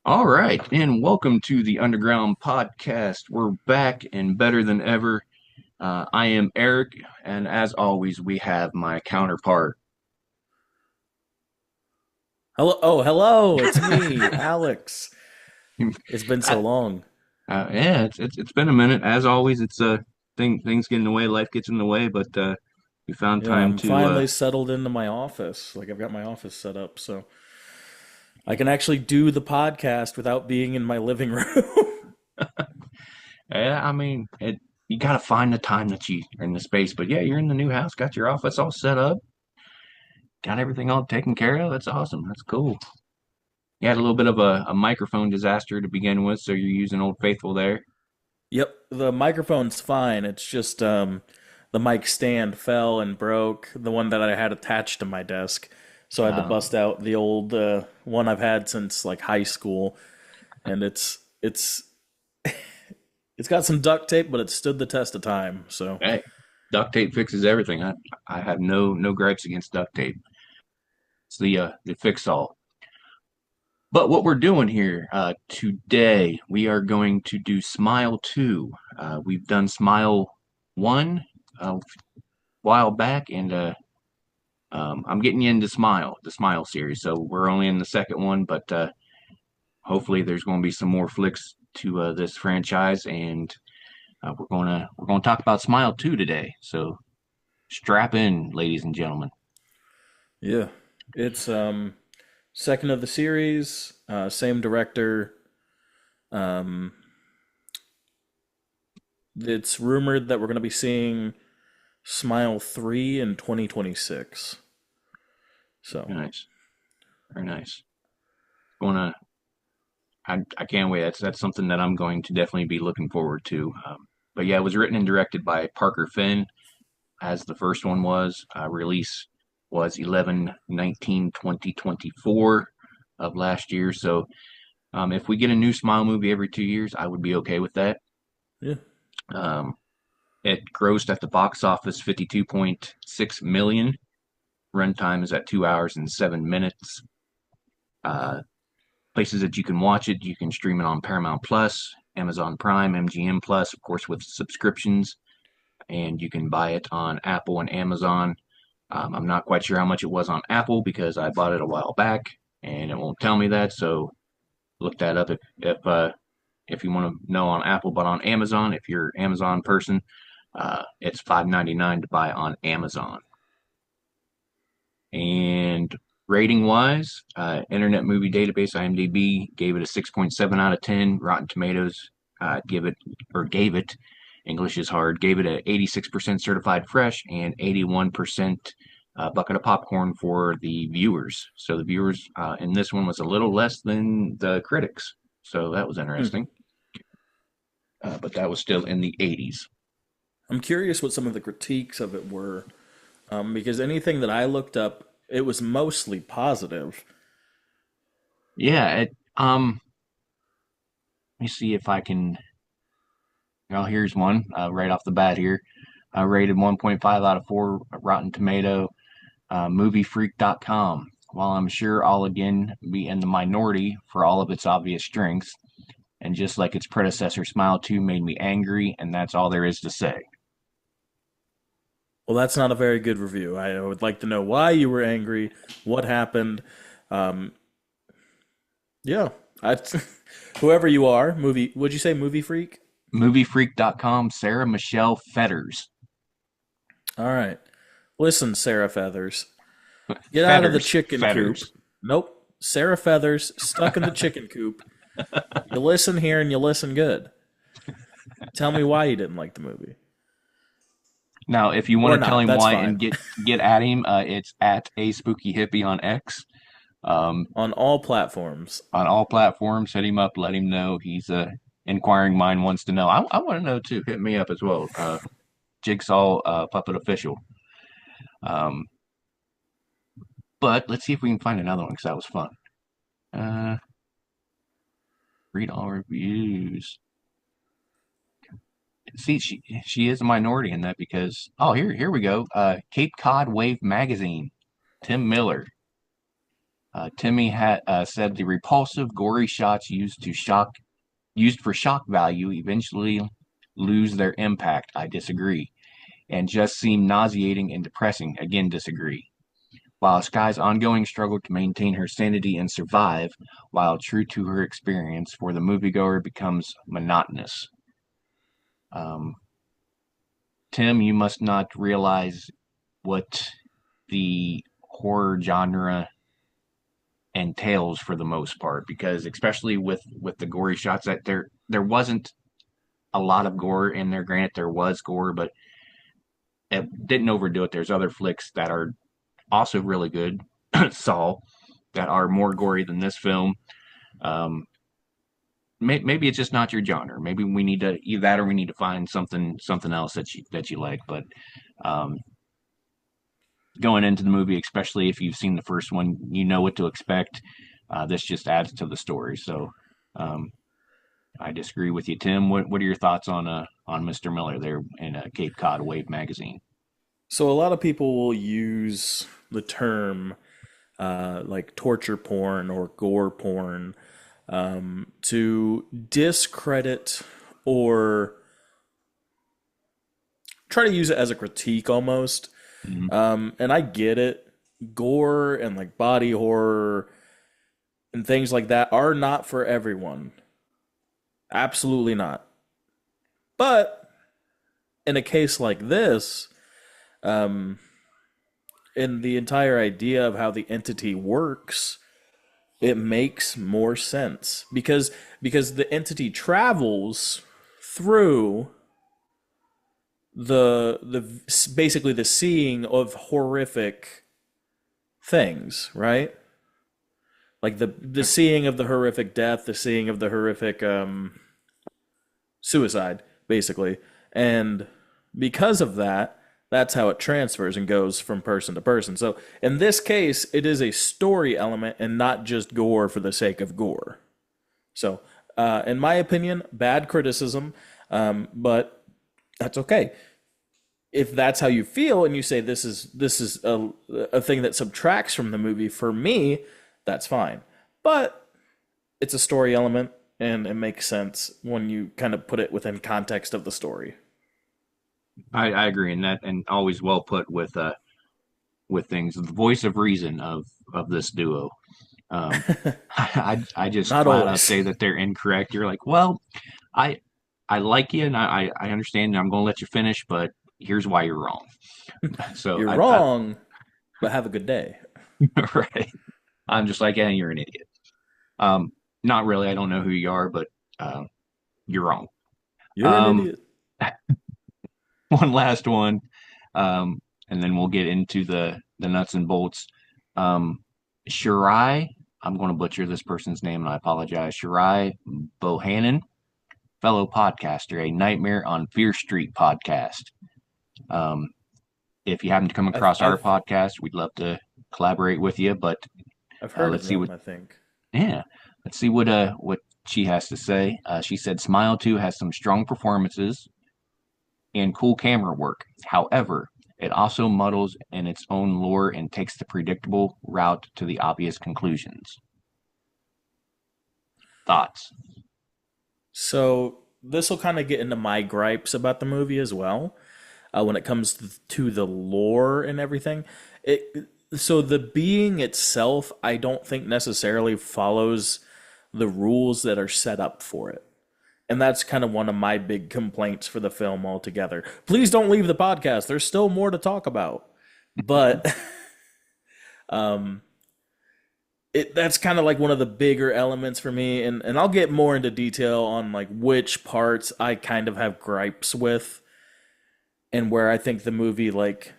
All right, and welcome to the Underground Podcast. We're back and better than ever. I am Eric, and as always, we have my counterpart. Hello, hello, it's me, Alex. It's been so I, long. yeah, it's been a minute. As always, it's things get in the way, life gets in the way, but we found Yeah, time I'm to. finally settled into my office. Like I've got my office set up, so I can actually do the podcast without being in my living room. Yeah, I mean, you got to find the time that you are in the space. But yeah, you're in the new house, got your office all set up, got everything all taken care of. That's awesome. That's cool. You had a little bit of a microphone disaster to begin with, so you're using Old Faithful there. Yep, the microphone's fine. It's just the mic stand fell and broke, the one that I had attached to my desk. So I had to Um, bust out the old one I've had since like high school, and it's got some duct tape, but it stood the test of time. So hey, duct tape fixes everything. I have no gripes against duct tape. It's the fix all. But what we're doing here today, we are going to do Smile 2. We've done Smile 1 a while back, and I'm getting you into the Smile series. So we're only in the second one, but hopefully there's going to be some more flicks to this franchise, and we're gonna talk about Smile 2 today. So strap in, ladies and gentlemen. yeah, it's second of the series, same director. Um, it's rumored that we're going to be seeing Smile 3 in 2026. So, Very nice, very nice. Gonna, I can't wait. That's something that I'm going to definitely be looking forward to. But yeah, it was written and directed by Parker Finn, as the first one was. Release was 11/19/2024 of last year. So if we get a new Smile movie every 2 years, I would be okay with that. yeah. Um, it grossed at the box office 52.6 million. Runtime is at 2 hours and 7 minutes. Uh, Places that you can watch it, you can stream it on Paramount Plus, Amazon Prime, MGM Plus, of course, with subscriptions, and you can buy it on Apple and Amazon. I'm not quite sure how much it was on Apple because I bought it a while back, and it won't tell me that. So look that up if you want to know on Apple, but on Amazon, if you're an Amazon person, it's $5.99 to buy on Amazon. And rating wise, Internet Movie Database (IMDb) gave it a 6.7 out of 10. Rotten Tomatoes gave it. English is hard. Gave it a 86% certified fresh and 81% bucket of popcorn for the viewers. So the viewers in this one was a little less than the critics. So that was Hmm. interesting. But that was still in the 80s. I'm curious what some of the critiques of it were, because anything that I looked up, it was mostly positive. Yeah. Let me see if I can. Well, here's one right off the bat here. Rated 1.5 out of 4 Rotten Tomato, moviefreak.com. While I'm sure I'll again be in the minority for all of its obvious strengths, and just like its predecessor, Smile 2 made me angry, and that's all there is to say. Well, that's not a very good review. I would like to know why you were angry, what happened. Um, yeah, I, whoever you are, would you say movie freak? Moviefreak.com, Sarah Michelle Fetters. All right. Listen, Sarah Feathers. Get out of the Fetters. chicken coop. Fetters. Nope. Sarah Feathers stuck in the chicken coop. You listen here and you listen good. Tell me why you didn't like the movie. Now, if you want Or to tell not. him That's why and fine. get at him, it's at a spooky hippie on X. Um, On all platforms. on all platforms. Hit him up. Let him know he's a inquiring mind wants to know. I want to know too. Hit me up as well. Jigsaw Puppet Official. Um, but let's see if we can find another one because that was fun. Uh, Read all reviews. See, she is a minority in that because here we go. Cape Cod Wave Magazine. Tim Miller. Timmy said the repulsive, gory shots used for shock value eventually lose their impact. I disagree. And just seem nauseating and depressing. Again, disagree. While Sky's ongoing struggle to maintain her sanity and survive, while true to her experience, for the moviegoer becomes monotonous. Um, Tim, you must not realize what the horror genre entails for the most part, because especially with the gory shots, that there wasn't a lot of gore in there. Granted, there was gore, but it didn't overdo it. There's other flicks that are also really good, Saw, that are more gory than this film. Um, maybe it's just not your genre. Maybe we need to either that or we need to find something else that you like. But um, going into the movie, especially if you've seen the first one, you know what to expect. This just adds to the story. So um, I disagree with you, Tim. What are your thoughts on Mr. Miller there in Cape Cod Wave magazine? So a lot of people will use the term like torture porn or gore porn to discredit or try to use it as a critique almost. Mhm. And I get it. Gore and like body horror and things like that are not for everyone. Absolutely not. But in a case like this, um, in the entire idea of how the entity works, it makes more sense because the entity travels through the basically the seeing of horrific things, right? Like the seeing of the horrific death, the seeing of the horrific suicide, basically. And because of that, that's how it transfers and goes from person to person. So in this case, it is a story element and not just gore for the sake of gore. So, in my opinion, bad criticism, but that's okay. If that's how you feel and you say this is a thing that subtracts from the movie, for me, that's fine. But it's a story element and it makes sense when you kind of put it within context of the story. I agree, and that and always well put with things. The voice of reason of this duo. Um, I just Not flat out always. say that they're incorrect. You're like, well, I I like you and I understand and I'm going to let you finish, but here's why you're wrong. So You're I wrong, but have a good day. right. I'm just like, yeah, you're an idiot. Um, not really. I don't know who you are, but uh, you're wrong. You're an Um, idiot. one last one, and then we'll get into the nuts and bolts. Um, Shirai, I'm going to butcher this person's name, and I apologize. Shirai Bohannon, fellow podcaster, a Nightmare on Fear Street podcast. Um, if you happen to come I've across our I've podcast, we'd love to collaborate with you. But I've heard of let's see them, what I think. yeah, let's see what she has to say. She said Smile 2 has some strong performances and cool camera work. However, it also muddles in its own lore and takes the predictable route to the obvious conclusions. Thoughts? So this will kind of get into my gripes about the movie as well. When it comes to the lore and everything, it so the being itself, I don't think necessarily follows the rules that are set up for it. And that's kind of one of my big complaints for the film altogether. Please don't leave the podcast. There's still more to talk about. But um, that's kind of like one of the bigger elements for me. And I'll get more into detail on like which parts I kind of have gripes with and where I think the movie, like,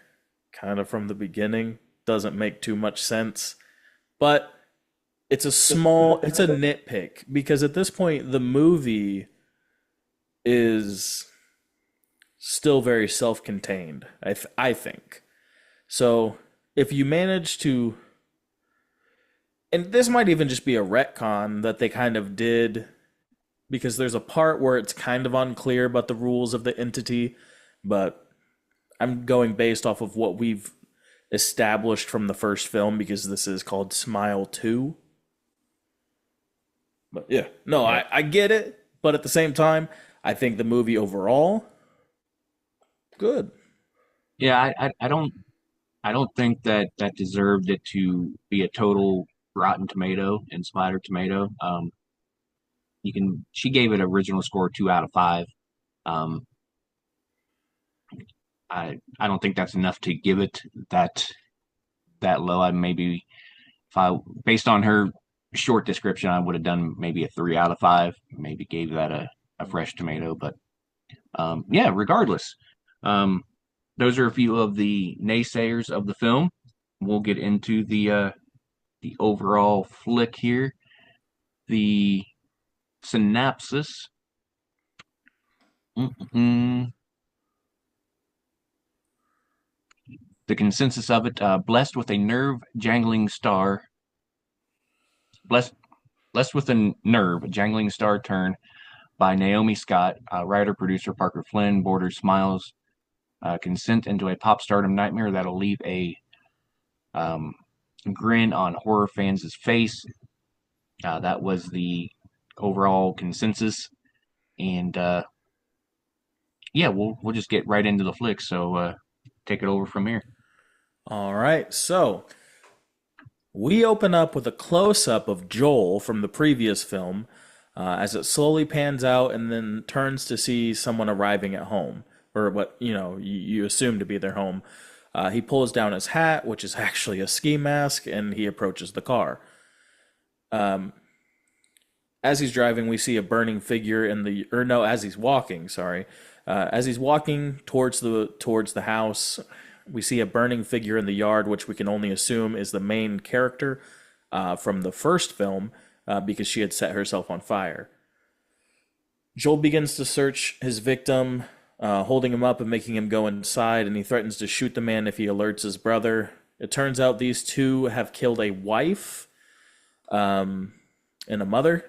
kind of from the beginning doesn't make too much sense. But it's a nitpick because at this point, the movie is still very self-contained. I think so. If you manage to, and this might even just be a retcon that they kind of did, because there's a part where it's kind of unclear about the rules of the entity, but I'm going based off of what we've established from the first film because this is called Smile 2. But yeah, no, Yeah, I get it. But at the same time, I think the movie overall, good. yeah. I don't think that that deserved it to be a total Rotten Tomato and Spider Tomato. She gave it original score 2 out of 5. Um, I don't think that's enough to give it that that low. I maybe if I based on her short description, I would have done maybe a 3 out of 5. Maybe gave that a fresh tomato, but yeah. Regardless, um, those are a few of the naysayers of the film. We'll get into the overall flick here. The synopsis. Mm-mm. The consensus of it: blessed with a nerve jangling star, blessed blessed with a nerve jangling star turn by Naomi Scott, writer producer Parker Flynn, borders Smiles consent into a pop stardom nightmare that'll leave a um, grin on horror fans' face. That was the overall consensus, and yeah, we'll just get right into the flick. So take it over from here. All right, so we open up with a close up of Joel from the previous film as it slowly pans out and then turns to see someone arriving at home, or what you assume to be their home. He pulls down his hat, which is actually a ski mask, and he approaches the car. As he's driving, we see a burning figure in the, or no, as he's walking, sorry. As he's walking towards the house, we see a burning figure in the yard, which we can only assume is the main character from the first film because she had set herself on fire. Joel begins to search his victim, holding him up and making him go inside, and he threatens to shoot the man if he alerts his brother. It turns out these two have killed a wife and a mother.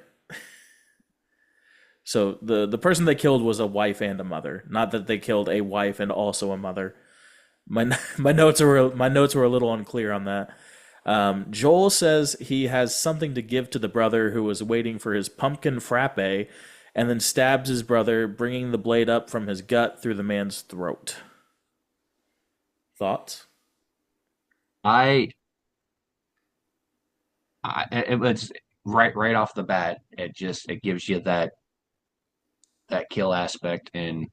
So the person they killed was a wife and a mother, not that they killed a wife and also a mother. My notes were a little unclear on that. Joel says he has something to give to the brother who was waiting for his pumpkin frappe, and then stabs his brother, bringing the blade up from his gut through the man's throat. Thoughts? I, it was right off the bat. It gives you that kill aspect, and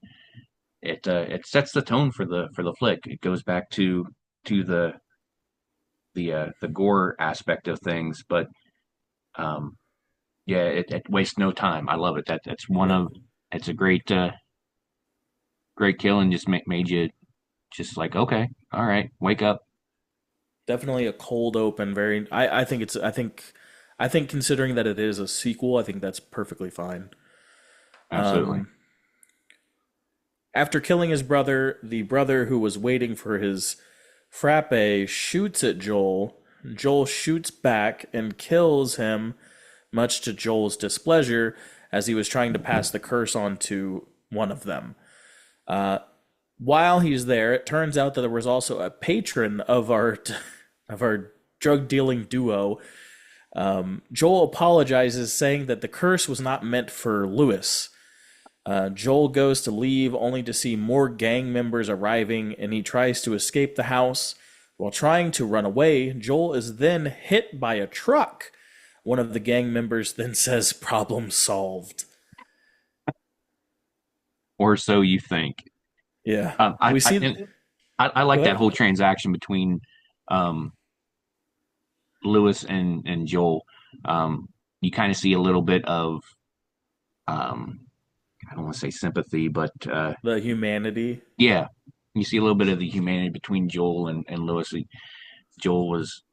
it sets the tone for the flick. It goes back to the gore aspect of things, but um, yeah, it wastes no time. I love it. That's one Yeah. of it's a great kill, and just made you just like, okay, all right, wake up. Definitely a cold open, very I think I think considering that it is a sequel, I think that's perfectly fine. Absolutely. After killing his brother, the brother who was waiting for his frappe shoots at Joel. Joel shoots back and kills him, much to Joel's displeasure, as he was trying to pass the curse on to one of them. While he's there, it turns out that there was also a patron of our drug dealing duo. Joel apologizes, saying that the curse was not meant for Lewis. Joel goes to leave only to see more gang members arriving, and he tries to escape the house. While trying to run away, Joel is then hit by a truck. One of the gang members then says, "Problem solved." Or so you think. Yeah. Um, I, We I, see. and I Go like that ahead. whole transaction between um, Lewis and Joel. You kind of see a little bit of um, I don't want to say sympathy, but The humanity. yeah, you see a little bit of the humanity between Joel and Lewis. Joel was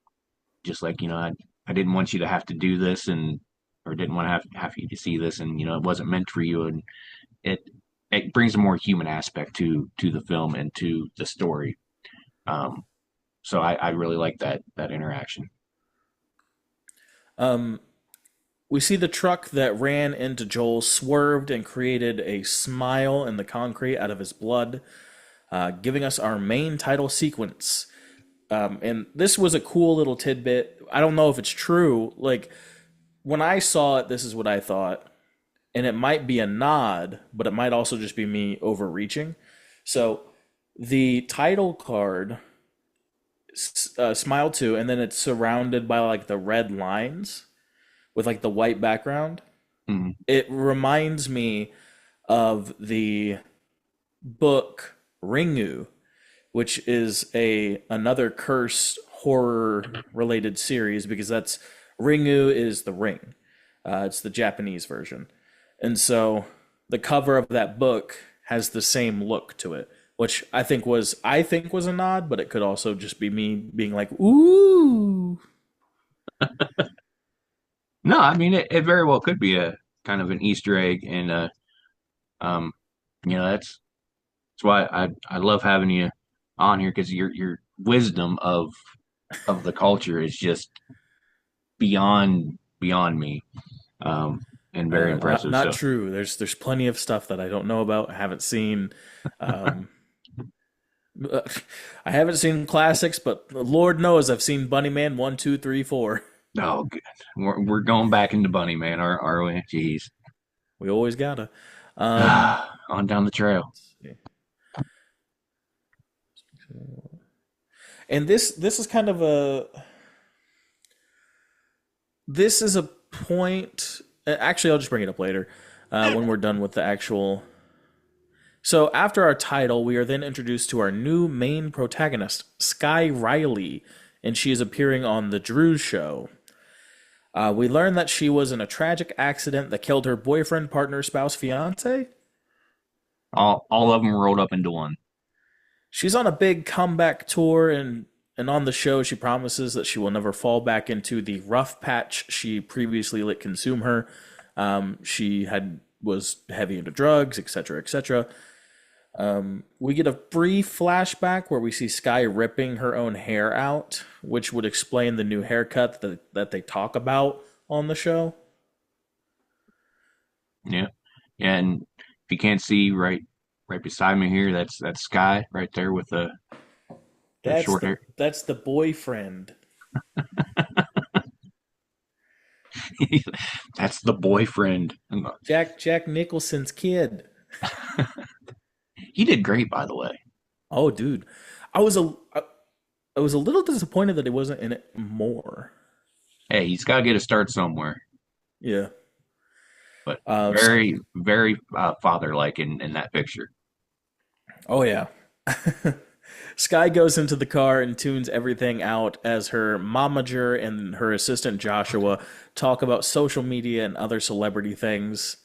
just like, I didn't want you to have to do this, and or didn't want to have you to see this, and it wasn't meant for you, and it it brings a more human aspect to the film and to the story. Um, so I really like that interaction. Um, we see the truck that ran into Joel swerved and created a smile in the concrete out of his blood, giving us our main title sequence. And this was a cool little tidbit. I don't know if it's true. Like when I saw it, this is what I thought, and it might be a nod, but it might also just be me overreaching. So the title card, Smile 2, and then it's surrounded by like the red lines with like the white background. Mhm. It reminds me of the book Ringu, which is a another cursed horror related series because that's Ringu is the ring. It's the Japanese version. And so the cover of that book has the same look to it, which I think was a nod, but it could also just be me being like, "Ooh." No, I mean it very well could be a kind of an Easter egg, and um, that's why I love having you on here because your wisdom of the culture is just beyond me, um, and very Not impressive. not So, true. There's plenty of stuff that I don't know about, haven't seen. Um, I haven't seen classics, but Lord knows I've seen Bunny Man 1, 2, 3, 4. oh, good. We're going back into Bunny Man, are we? Jeez, We always gotta. Um, on down the trail. and this is kind of a this is a point. Actually, I'll just bring it up later when we're done with the actual. So after our title, we are then introduced to our new main protagonist, Sky Riley, and she is appearing on the Drew Show. We learn that she was in a tragic accident that killed her boyfriend, partner, spouse, fiance. All of them rolled up into one. She's on a big comeback tour, and on the show, she promises that she will never fall back into the rough patch she previously let consume her. She had was heavy into drugs, etc., etc. We get a brief flashback where we see Sky ripping her own hair out, which would explain the new haircut that they talk about on the show. Yeah, and if you can't see right beside me here, that's Sky right there with the That's short the hair. that's the boyfriend. That's the boyfriend. Jack Nicholson's kid. He did great, by the way. Oh, dude, I was a I was a little disappointed that he wasn't in it more. Hey, he's got to get a start somewhere. Yeah. But Uh, very father-like in that picture. oh yeah. Sky goes into the car and tunes everything out as her momager and her assistant Joshua talk about social media and other celebrity things.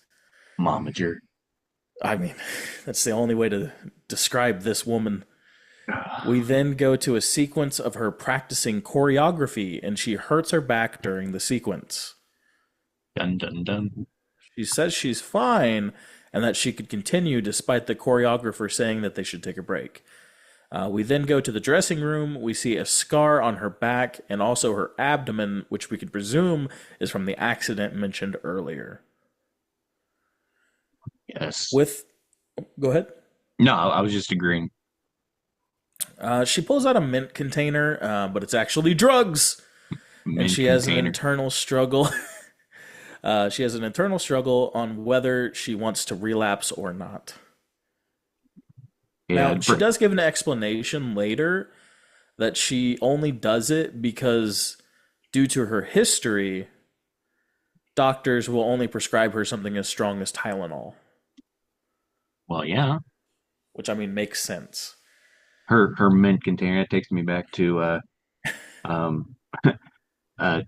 Momager. I mean, that's the only way to describe this woman. We then go to a sequence of her practicing choreography, and she hurts her back during the sequence. Dun dun dun. She says she's fine and that she could continue despite the choreographer saying that they should take a break. We then go to the dressing room. We see a scar on her back and also her abdomen, which we could presume is from the accident mentioned earlier. Yes. With, go ahead. No, I was just agreeing. She pulls out a mint container, but it's actually drugs, and Mint she has an container. internal struggle. She has an internal struggle on whether she wants to relapse or not. Yeah, Now, she does give an explanation later that she only does it because, due to her history, doctors will only prescribe her something as strong as Tylenol, well, yeah. which I mean makes sense. Her mint container that takes me back to um a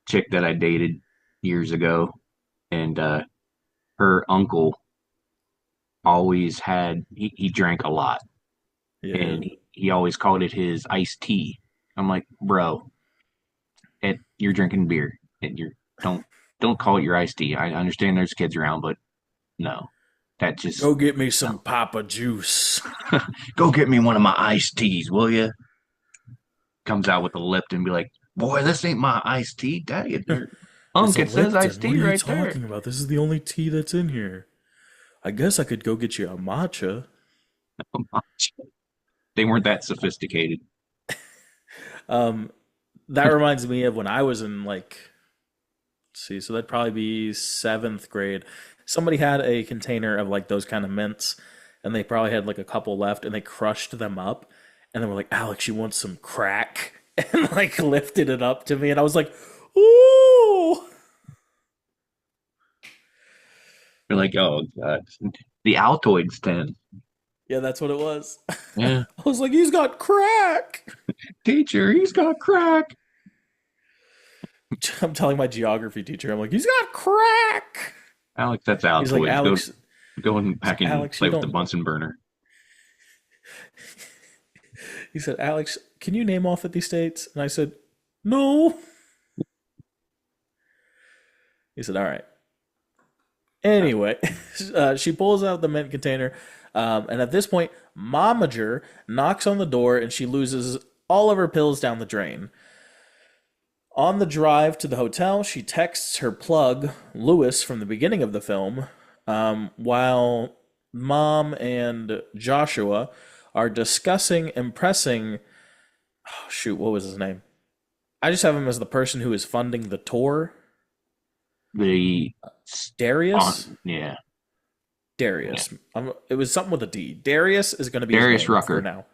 chick that I dated years ago, and her uncle always had he drank a lot, Yeah. and he always called it his iced tea. I'm like, bro, you're drinking beer, and you're don't don't call it your iced tea. I understand there's kids around, but no, that just Go get me no. some Papa Juice. Go get me one of my iced teas, will you? Comes out with a Lipton and be like, boy, this ain't my iced tea, Daddy. Your It's a it says iced Lipton. What tea are you right there. talking about? This is the only tea that's in here. I guess I could go get you a matcha. They weren't that sophisticated. That reminds me of when I was in like, let's see, so that'd probably be seventh grade. Somebody had a container of like those kind of mints, and they probably had like a couple left, and they crushed them up, and they were like, "Alex, you want some crack?" And like lifted it up to me, and I was like, "Ooh!" You're like, oh god, the Altoids 10. Yeah, that's what it was. Yeah, I was like, "He's got crack." teacher, he's got crack. I'm telling my geography teacher, I'm like, "He's got crack." Alex, that's He's like, Altoids. "Alex, Go and he's pack like, and Alex, play you with the don't." Bunsen burner. He said, "Alex, can you name all 50 states?" And I said, "No." He said, "All right." Anyway, she pulls out the mint container, and at this point, Momager knocks on the door, and she loses all of her pills down the drain. On the drive to the hotel, she texts her plug, Lewis, from the beginning of the film, while Mom and Joshua are discussing impressing. Oh, shoot, what was his name? I just have him as the person who is funding the tour. The Darius? yeah, yeah. Darius. It was something with a D. Darius is going to be his Darius name for Rucker, now.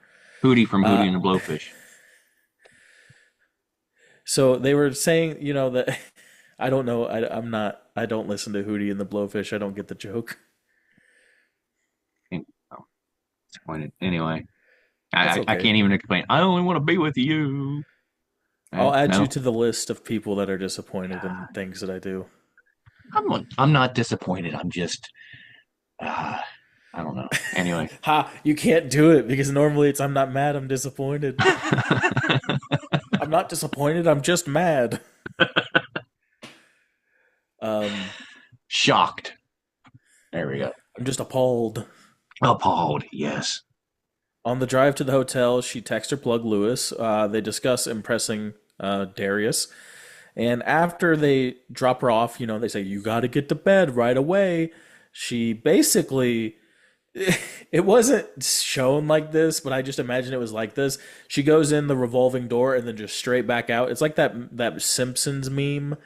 Hootie from Uh, Hootie and the Blowfish. so they were saying, that I don't know. I'm not. I don't listen to Hootie and the Blowfish. I don't get the joke. Oh, disappointed. Anyway, That's I okay. can't even explain. I only want to be with you. I'll add you No, to the list of people that are disappointed in things that I do. I'm not disappointed. I'm just uh, I don't know. Anyway. Ha! You can't do it because normally it's I'm not mad. I'm disappointed. I'm not disappointed. I'm just mad. Um, Shocked. There we go. I'm just appalled. Appalled. Yes. On the drive to the hotel, she texts her plug Lewis. They discuss impressing Darius. And after they drop her off, they say, "You got to get to bed right away." She basically, it wasn't shown like this, but I just imagine it was like this. She goes in the revolving door and then just straight back out. It's like that Simpsons meme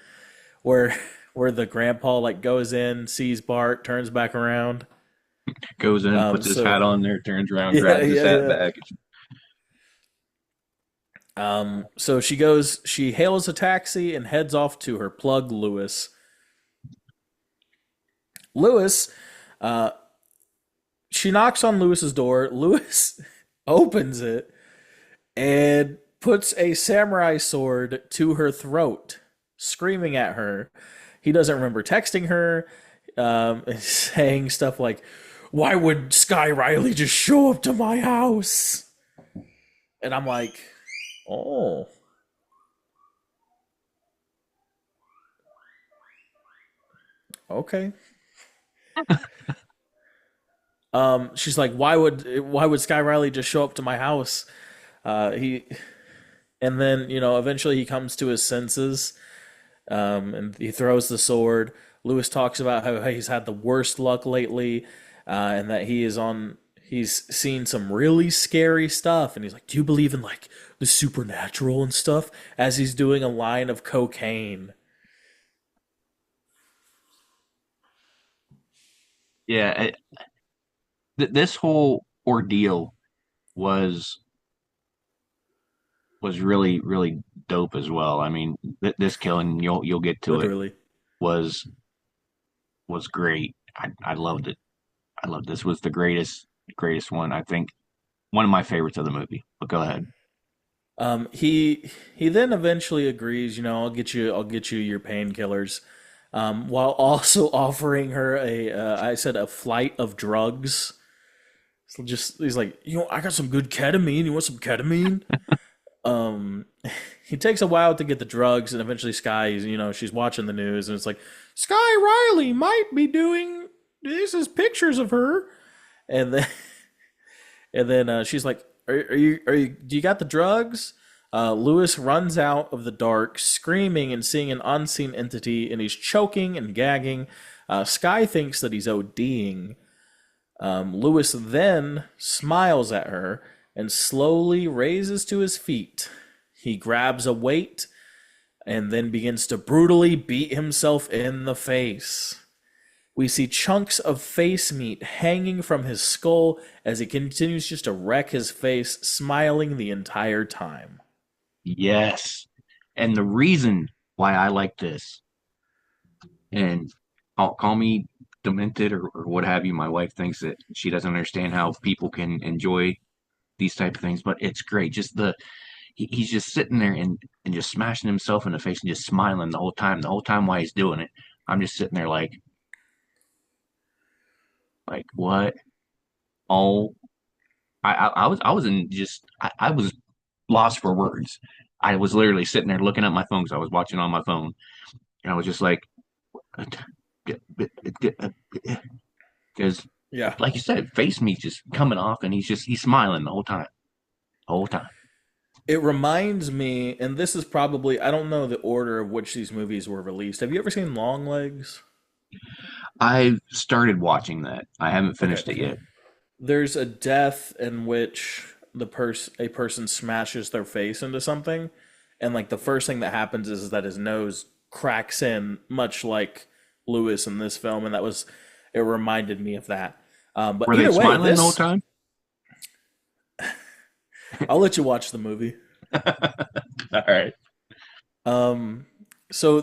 where where the grandpa like goes in, sees Bart, turns back around. Goes in, puts his So hat on there, turns around, yeah, grabs his yeah, hat yeah. back. So she hails a taxi and heads off to her plug, Lewis. Lewis, uh, she knocks on Lewis's door. Lewis opens it and puts a samurai sword to her throat, screaming at her. He doesn't remember texting her, saying stuff like, "Why would Sky Riley just show up to my house?" And I'm like, "Oh, okay." She's like, "Why would Sky Riley just show up to my house?" He and then eventually he comes to his senses, and he throws the sword. Lewis talks about how he's had the worst luck lately, and that he's seen some really scary stuff. And he's like, "Do you believe in like the supernatural and stuff?" As he's doing a line of cocaine. Yeah, this whole ordeal was really dope as well. I mean, this killing you'll get to it Literally. was was great. I loved it. I loved this was the greatest one. I think one of my favorites of the movie. But go ahead. He then eventually agrees. I'll get you your painkillers, while also offering her I said a flight of drugs. So just he's like, I got some good ketamine. You want some ketamine? Um, he takes a while to get the drugs, and eventually she's watching the news, and it's like, Sky Riley might be doing. This is pictures of her, and then she's like, are you do you got the drugs? Lewis runs out of the dark, screaming and seeing an unseen entity, and he's choking and gagging. Sky thinks that he's ODing. Lewis then smiles at her and slowly raises to his feet. He grabs a weight and then begins to brutally beat himself in the face. We see chunks of face meat hanging from his skull as he continues just to wreck his face, smiling the entire time. Yes. And the reason why I like this, and call me demented or what have you, my wife thinks that she doesn't understand how people can enjoy these type of things, but it's great. Just he's just sitting there and just smashing himself in the face and just smiling the whole time. The whole time while he's doing it, I'm just sitting there like what? Oh, I was in just I was lost for words. I was literally sitting there looking at my phone because I was watching on my phone, and I was just like, because Yeah. like you said, face meat just coming off, and he's smiling the whole time. It reminds me, and this is probably, I don't know the order of which these movies were released. Have you ever seen Long Legs? I started watching that. I haven't Okay. finished it yet. There's a death in which a person smashes their face into something, and like the first thing that happens is that his nose cracks in, much like Lewis in this film, and that was it reminded me of that. But Were they either way, smiling the whole this time? I'll let you watch the movie. All right. Um, so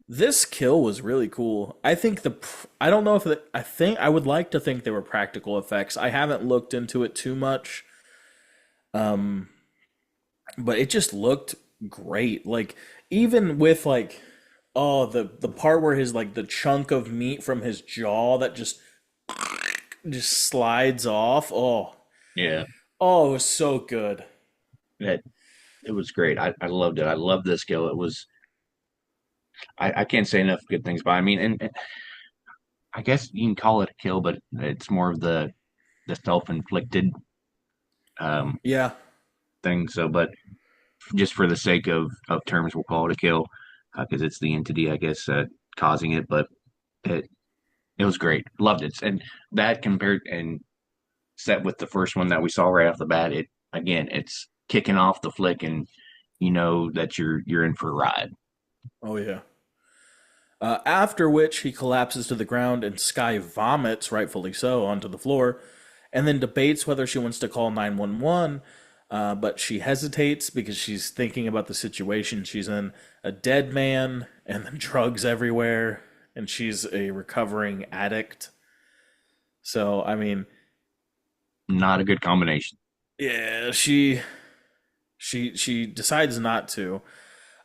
this kill was really cool. I don't know if I think I would like to think they were practical effects. I haven't looked into it too much. Um, but it just looked great. Like even with like oh the part where his like the chunk of meat from his jaw that just slides off. Yeah. Oh, it was so good. It, it was great. I loved it. I loved this skill. It was I can't say enough good things about it. I mean, and I guess you can call it a kill, but it's more of the self-inflicted um Yeah. thing. So, but just for the sake of terms, we'll call it a kill because it's the entity, I guess, causing it. But it it was great. Loved it. And that compared and set with the first one that we saw right off the bat, it again, it's kicking off the flick, and you know that you're in for a ride. Oh yeah. After which he collapses to the ground and Sky vomits, rightfully so, onto the floor, and then debates whether she wants to call 911. But she hesitates because she's thinking about the situation she's in, a dead man and then drugs everywhere, and she's a recovering addict. So, I mean, Not a good combination. yeah, she decides not to.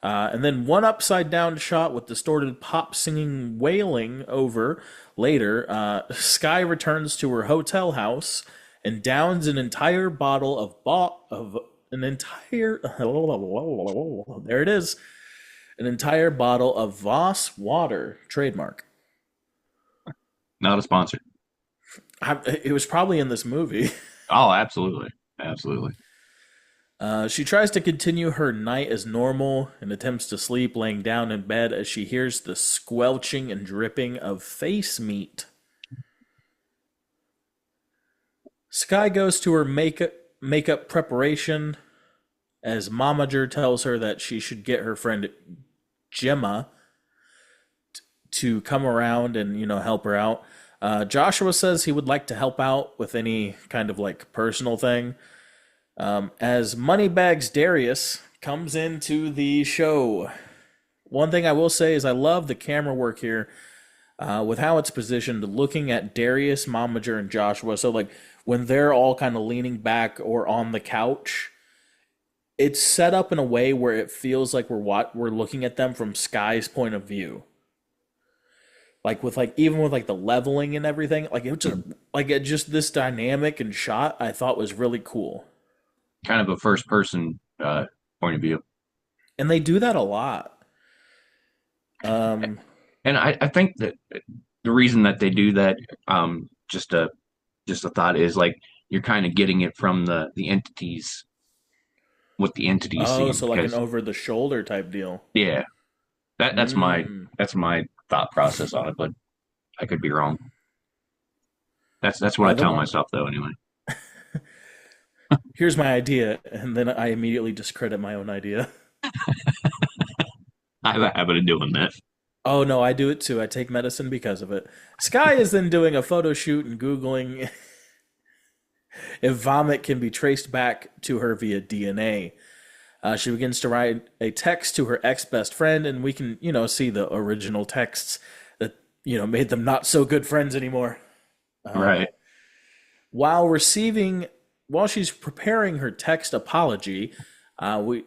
And then one upside down shot with distorted pop singing wailing over later. Sky returns to her hotel house and downs an entire bottle of an entire there it is, an entire bottle of Voss water, trademark. Not a sponsor. It was probably in this movie. Oh, absolutely, absolutely. She tries to continue her night as normal and attempts to sleep laying down in bed as she hears the squelching and dripping of face meat. Sky goes to her makeup preparation as Momager tells her that she should get her friend Gemma to come around and help her out. Joshua says he would like to help out with any kind of like personal thing. As Moneybags Darius comes into the show. One thing I will say is I love the camera work here with how it's positioned, looking at Darius, Momager, and Joshua. So, like, when they're all kind of leaning back or on the couch, it's set up in a way where it feels like we're looking at them from Sky's point of view. Like with like even with like the leveling and everything, like it just this dynamic and shot I thought was really cool. Kind of a first person point of view. And they do that a lot. Um, And I think that the reason that they do that, just a thought is like you're kind of getting it from the entities, what the entities oh, see. so like an Because over the shoulder type deal. yeah, Mm. that's my thought process on it, but I could be wrong. That's what I The tell one myself though anyway. Here's my idea, and then I immediately discredit my own idea. I have a habit of doing that. Oh no, I do it too. I take medicine because of it. Sky is then doing a photo shoot and Googling if vomit can be traced back to her via DNA. She begins to write a text to her ex best friend, and we can, see the original texts that, made them not so good friends anymore. Right. While receiving, while she's preparing her text apology,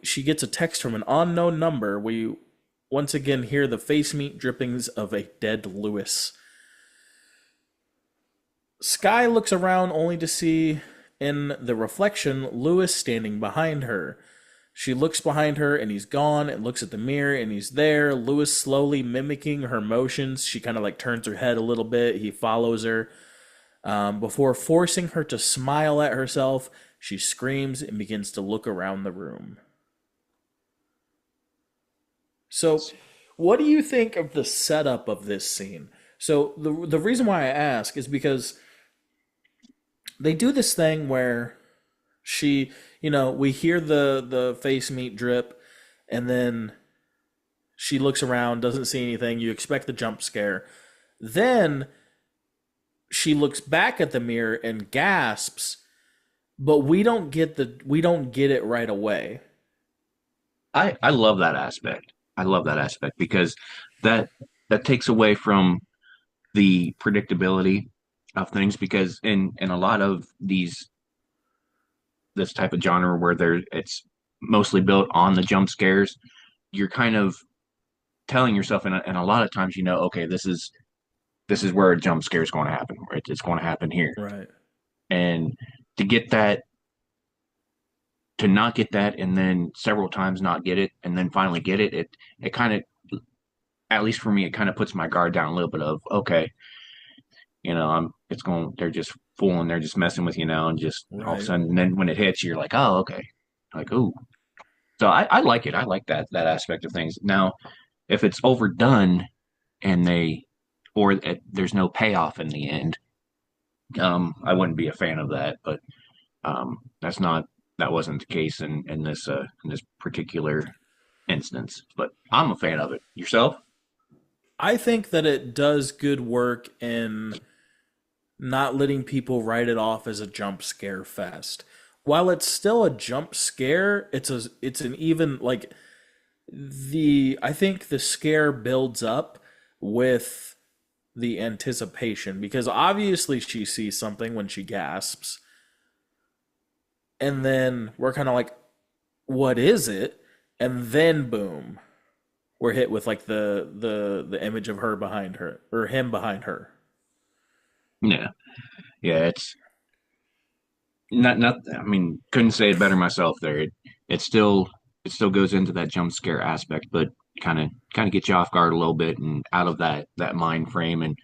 she gets a text from an unknown number. We once again hear the face meat drippings of a dead Lewis. Sky looks around only to see in the reflection Lewis standing behind her. She looks behind her and he's gone and looks at the mirror and he's there. Lewis slowly mimicking her motions. She kind of like turns her head a little bit. He follows her. Before forcing her to smile at herself, she screams and begins to look around the room. So, what do you think of the setup of this scene? So, the reason why I ask is because they do this thing where we hear the face meat drip, and then she looks around, doesn't see anything. You expect the jump scare. Then she looks back at the mirror and gasps, but we don't get it right away. I love that aspect. I love that aspect because that that takes away from the predictability of things because in a lot of these this type of genre where it's mostly built on the jump scares, you're kind of telling yourself and a lot of times okay, this is where a jump scare is going to happen, right? It's going to happen here. Right. And to get that to not get that and then several times not get it and then finally get it, it kind of at least for me, it kind of puts my guard down a little bit of okay, they're just fooling, they're just messing with you now, and just all of a Right. sudden, and then when it hits, you're like, oh, okay, like oh, so I like it, I like that aspect of things. Now, if it's overdone and there's no payoff in the end, I wouldn't be a fan of that, but that's not that wasn't the case in this particular instance. But I'm a fan of it. Yourself? I think that it does good work in not letting people write it off as a jump scare fest. While it's still a jump scare, it's an even like the I think the scare builds up with the anticipation because obviously she sees something when she gasps, and then we're kind of like, what is it? And then boom, we're hit with like the image of her behind her or him behind her. Yeah, yeah. It's not. I mean, couldn't say it better myself. There, it still it still goes into that jump scare aspect, but kind of get you off guard a little bit and out of that mind frame. And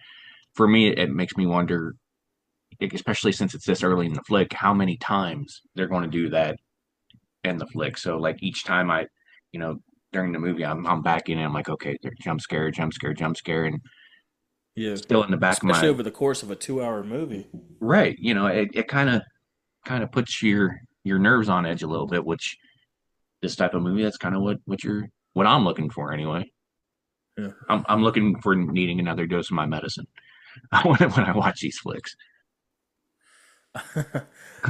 for me, it makes me wonder, especially since it's this early in the flick, how many times they're going to do that in the flick. So like each time you know, during the movie, I'm back in and I'm like, okay, there's jump scare, jump scare, jump scare, and Yeah, still in the back of especially my over the course of a 2 hour movie. right. It kind of puts your nerves on edge a little bit, which this type of movie, that's kind of what I'm looking for anyway. Yeah. I'm looking for needing another dose of my medicine when I watch these flicks.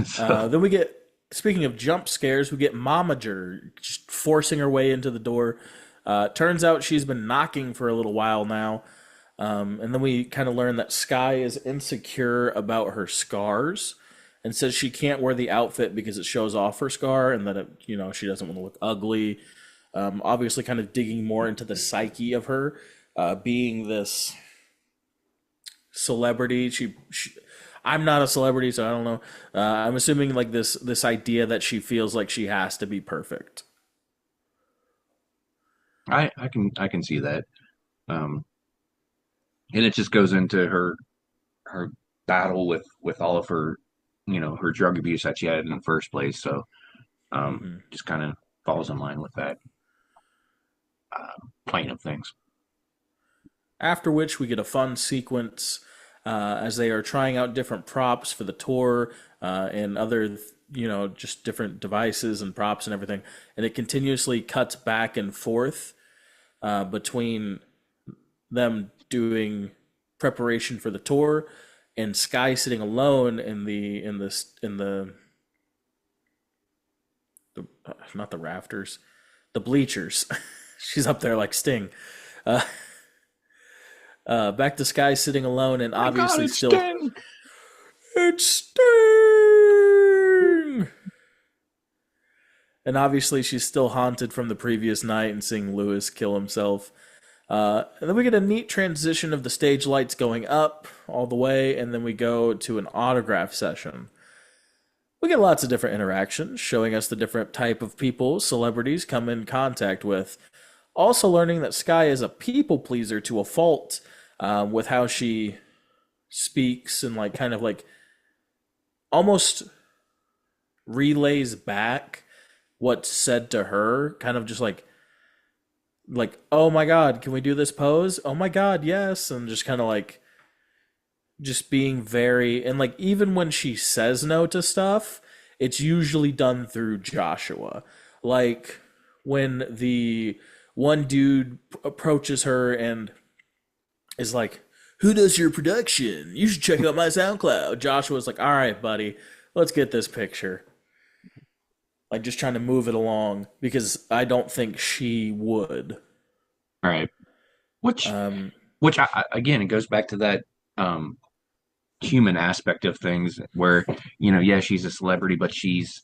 So Then we get, speaking of jump scares, we get Momager just forcing her way into the door. Turns out she's been knocking for a little while now. And then we kind of learn that Sky is insecure about her scars and says she can't wear the outfit because it shows off her scar and that she doesn't want to look ugly. Obviously, kind of digging more into the psyche of her, being this celebrity. I'm not a celebrity, so I don't know. I'm assuming like this idea that she feels like she has to be perfect. I can see that. Um, and it just goes into her battle with all of her her drug abuse that she had in the first place. So Hmm. just kind of falls in line with that plane of things. After which we get a fun sequence as they are trying out different props for the tour and other just different devices and props and everything, and it continuously cuts back and forth between them doing preparation for the tour and Sky sitting alone in the not the rafters, the bleachers. She's up there like Sting. Uh, Back to Sky sitting alone and My God, obviously it's still Sting. it's Sting. And obviously she's still haunted from the previous night and seeing Lewis kill himself. And then we get a neat transition of the stage lights going up all the way, and then we go to an autograph session. We get lots of different interactions, showing us the different type of people celebrities come in contact with. Also learning that Sky is a people pleaser to a fault, with how she speaks and like kind of like almost relays back what's said to her, kind of just like, oh my god, can we do this pose? Oh my god, yes, and just kind of like just being very, and like even when she says no to stuff, it's usually done through Joshua. Like when the one dude approaches her and is like, "Who does your production? You should check out my SoundCloud." Joshua's like, "All right, buddy, let's get this picture." Like just trying to move it along because I don't think she would. All right. Which, Um, again, it goes back to that um, human aspect of things, where yeah, she's a celebrity, but she's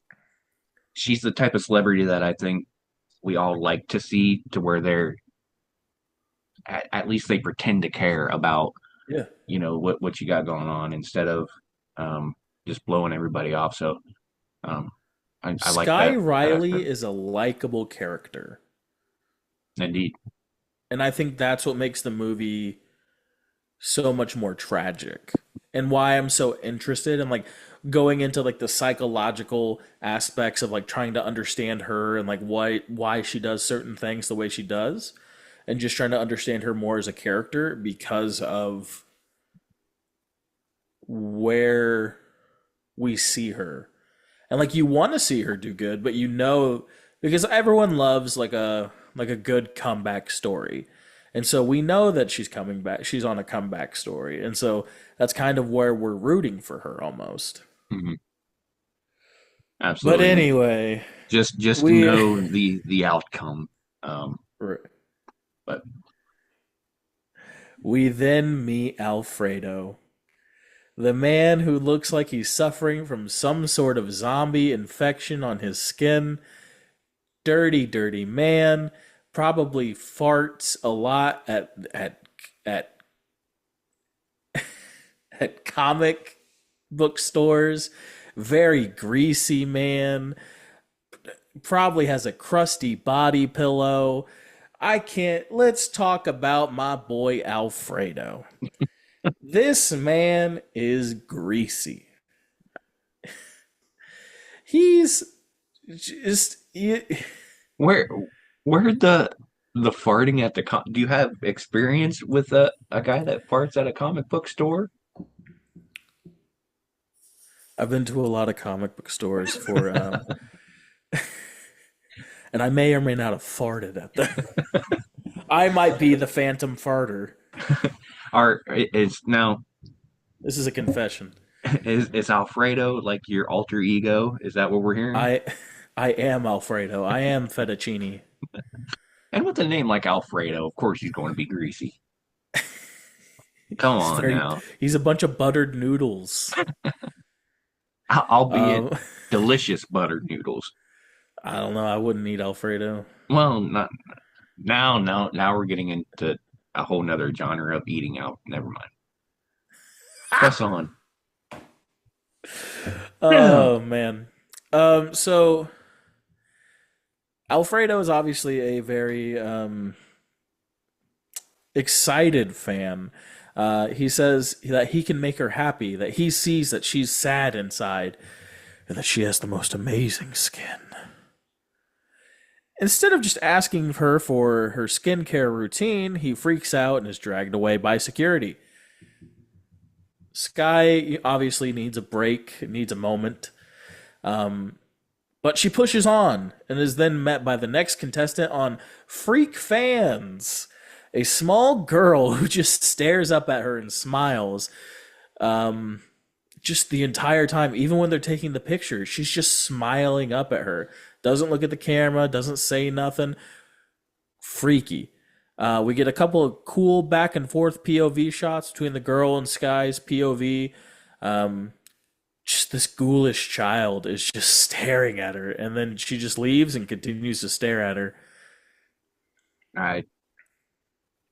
the type of celebrity that I think we all like to see, to where they're at least they pretend to care about yeah. what you got going on, instead of um, just blowing everybody off. So um, I like Sky that Riley aspect. is a likable character. Indeed. And I think that's what makes the movie so much more tragic. And why I'm so interested in like going into like the psychological aspects of like trying to understand her and like why she does certain things the way she does and just trying to understand her more as a character because of where we see her. And like you want to see her do good, but because everyone loves like a good comeback story. And so we know that she's coming back. She's on a comeback story. And so that's kind of where we're rooting for her almost. Hmm. But Absolutely. And anyway, just to we know the outcome. Um, but we then meet Alfredo, the man who looks like he's suffering from some sort of zombie infection on his skin. Dirty, dirty man. Probably farts a lot at at comic book stores. Very greasy man. Probably has a crusty body pillow. I can't. Let's talk about my boy Alfredo. This man is greasy. He's just. where where the farting at do you have experience with a guy that farts at a comic book store? I've been to a lot of comic book stores and I may or may not have farted at them. I might be the phantom farter. Are is now This is a confession. is Alfredo like your alter ego? Is that what we're hearing? I I am Alfredo. I am fettuccine. And with a name like Alfredo, of course he's going to be greasy. Come He's on very now. he's a bunch of buttered noodles. Albeit Um delicious buttered noodles. I don't know, I wouldn't eat Alfredo. Well, not now. Now we're getting into a whole nother genre of eating out. Never mind. Press on. Yeah. Oh man. So Alfredo is obviously a very excited fan. He says that he can make her happy, that he sees that she's sad inside, and that she has the most amazing skin. Instead of just asking her for her skincare routine, he freaks out and is dragged away by security. Sky obviously needs a break, needs a moment. But she pushes on and is then met by the next contestant on Freak Fans, a small girl who just stares up at her and smiles. Um, just the entire time, even when they're taking the picture, she's just smiling up at her. Doesn't look at the camera, doesn't say nothing. Freaky. We get a couple of cool back and forth POV shots between the girl and Sky's POV. Um, just this ghoulish child is just staring at her, and then she just leaves and continues to stare at her. I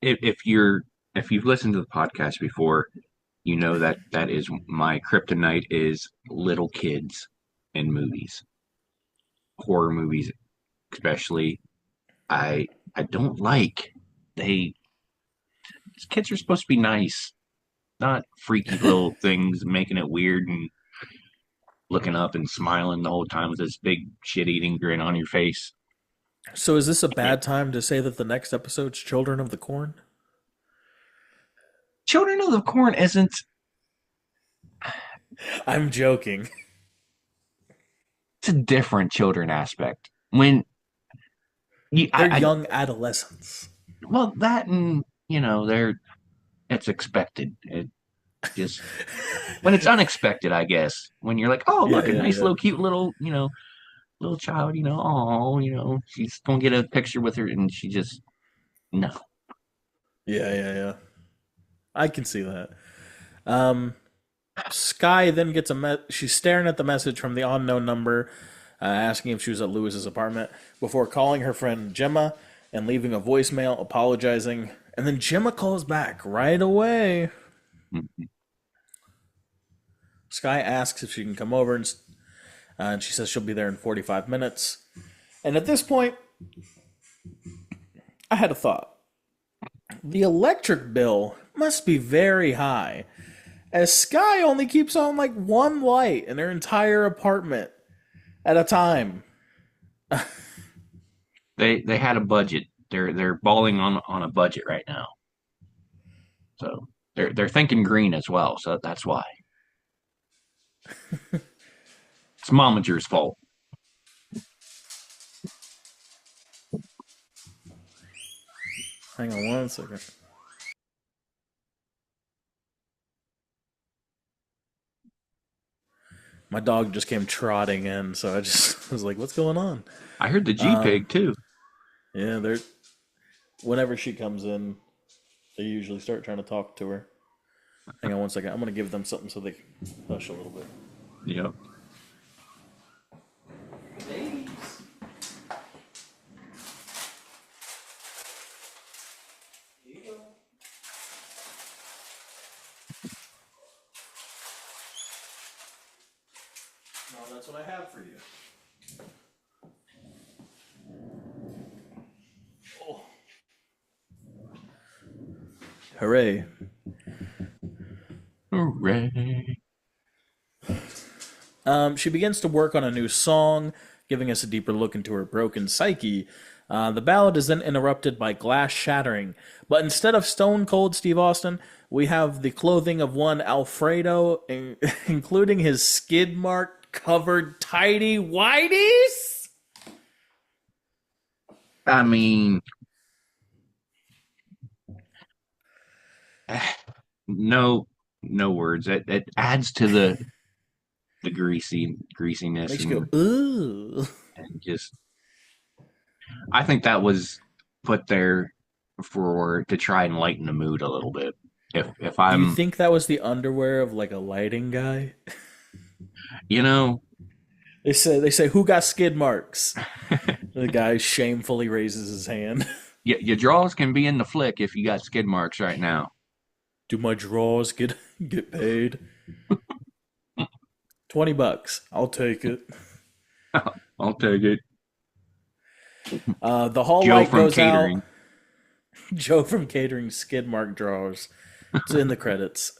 if you've listened to the podcast before, you know that that is my kryptonite is little kids in movies, horror movies especially. I don't like they kids are supposed to be nice, not freaky little things making it weird and looking up and smiling the whole time with this big shit eating grin on your face. So, is this a bad time to say that the next episode's Children of the Corn? Children of the Corn isn't. I'm joking. It's a different children aspect. When you, They're young adolescents. well, that and they're it's expected. It just when it's unexpected, I guess. When you're like, oh, Yeah, look, a yeah, nice yeah. little cute little child, oh, she's gonna get a picture with her, and she just no. Yeah, yeah, yeah. I can see that. Um, Sky then gets she's staring at the message from the unknown number, asking if she was at Lewis's apartment before calling her friend Gemma and leaving a voicemail apologizing. And then Gemma calls back right away. Sky asks if she can come over, and she says she'll be there in 45 minutes. And at this point, I had a thought. The electric bill must be very high, as Sky only keeps on like one light in her entire apartment at a time. They had a budget. They're balling on a budget right now. So they're thinking green as well. So that's why it's Momager's fault. Hang on one second. My dog just came trotting in, so I just was like, "What's going on?" I heard the G Um, pig too. yeah, they're whenever she comes in, they usually start trying to talk to her. Hang on one second. I'm gonna give them something so they can hush a little bit. Yep. No, that's what I have for you. Oh. Hooray. Hooray! She begins to work on a new song, giving us a deeper look into her broken psyche. The ballad is then interrupted by glass shattering, but instead of stone cold Steve Austin, we have the clothing of one Alfredo, including his skid mark covered tidy whities. I mean, no, no words. It adds to the greasiness Makes you go, ooh. and just. I think that was put there for to try and lighten the mood a little bit. If Do you I'm, think that was the underwear of like a lighting guy? you know, They say who got skid marks? The guy shamefully raises his hand. your draws can be in the flick if you got skid marks right now. Do my draws get paid? $20. I'll take it. I'll take it. The hall Joe light from goes out. catering. Joe from catering skid mark draws. It's in the credits.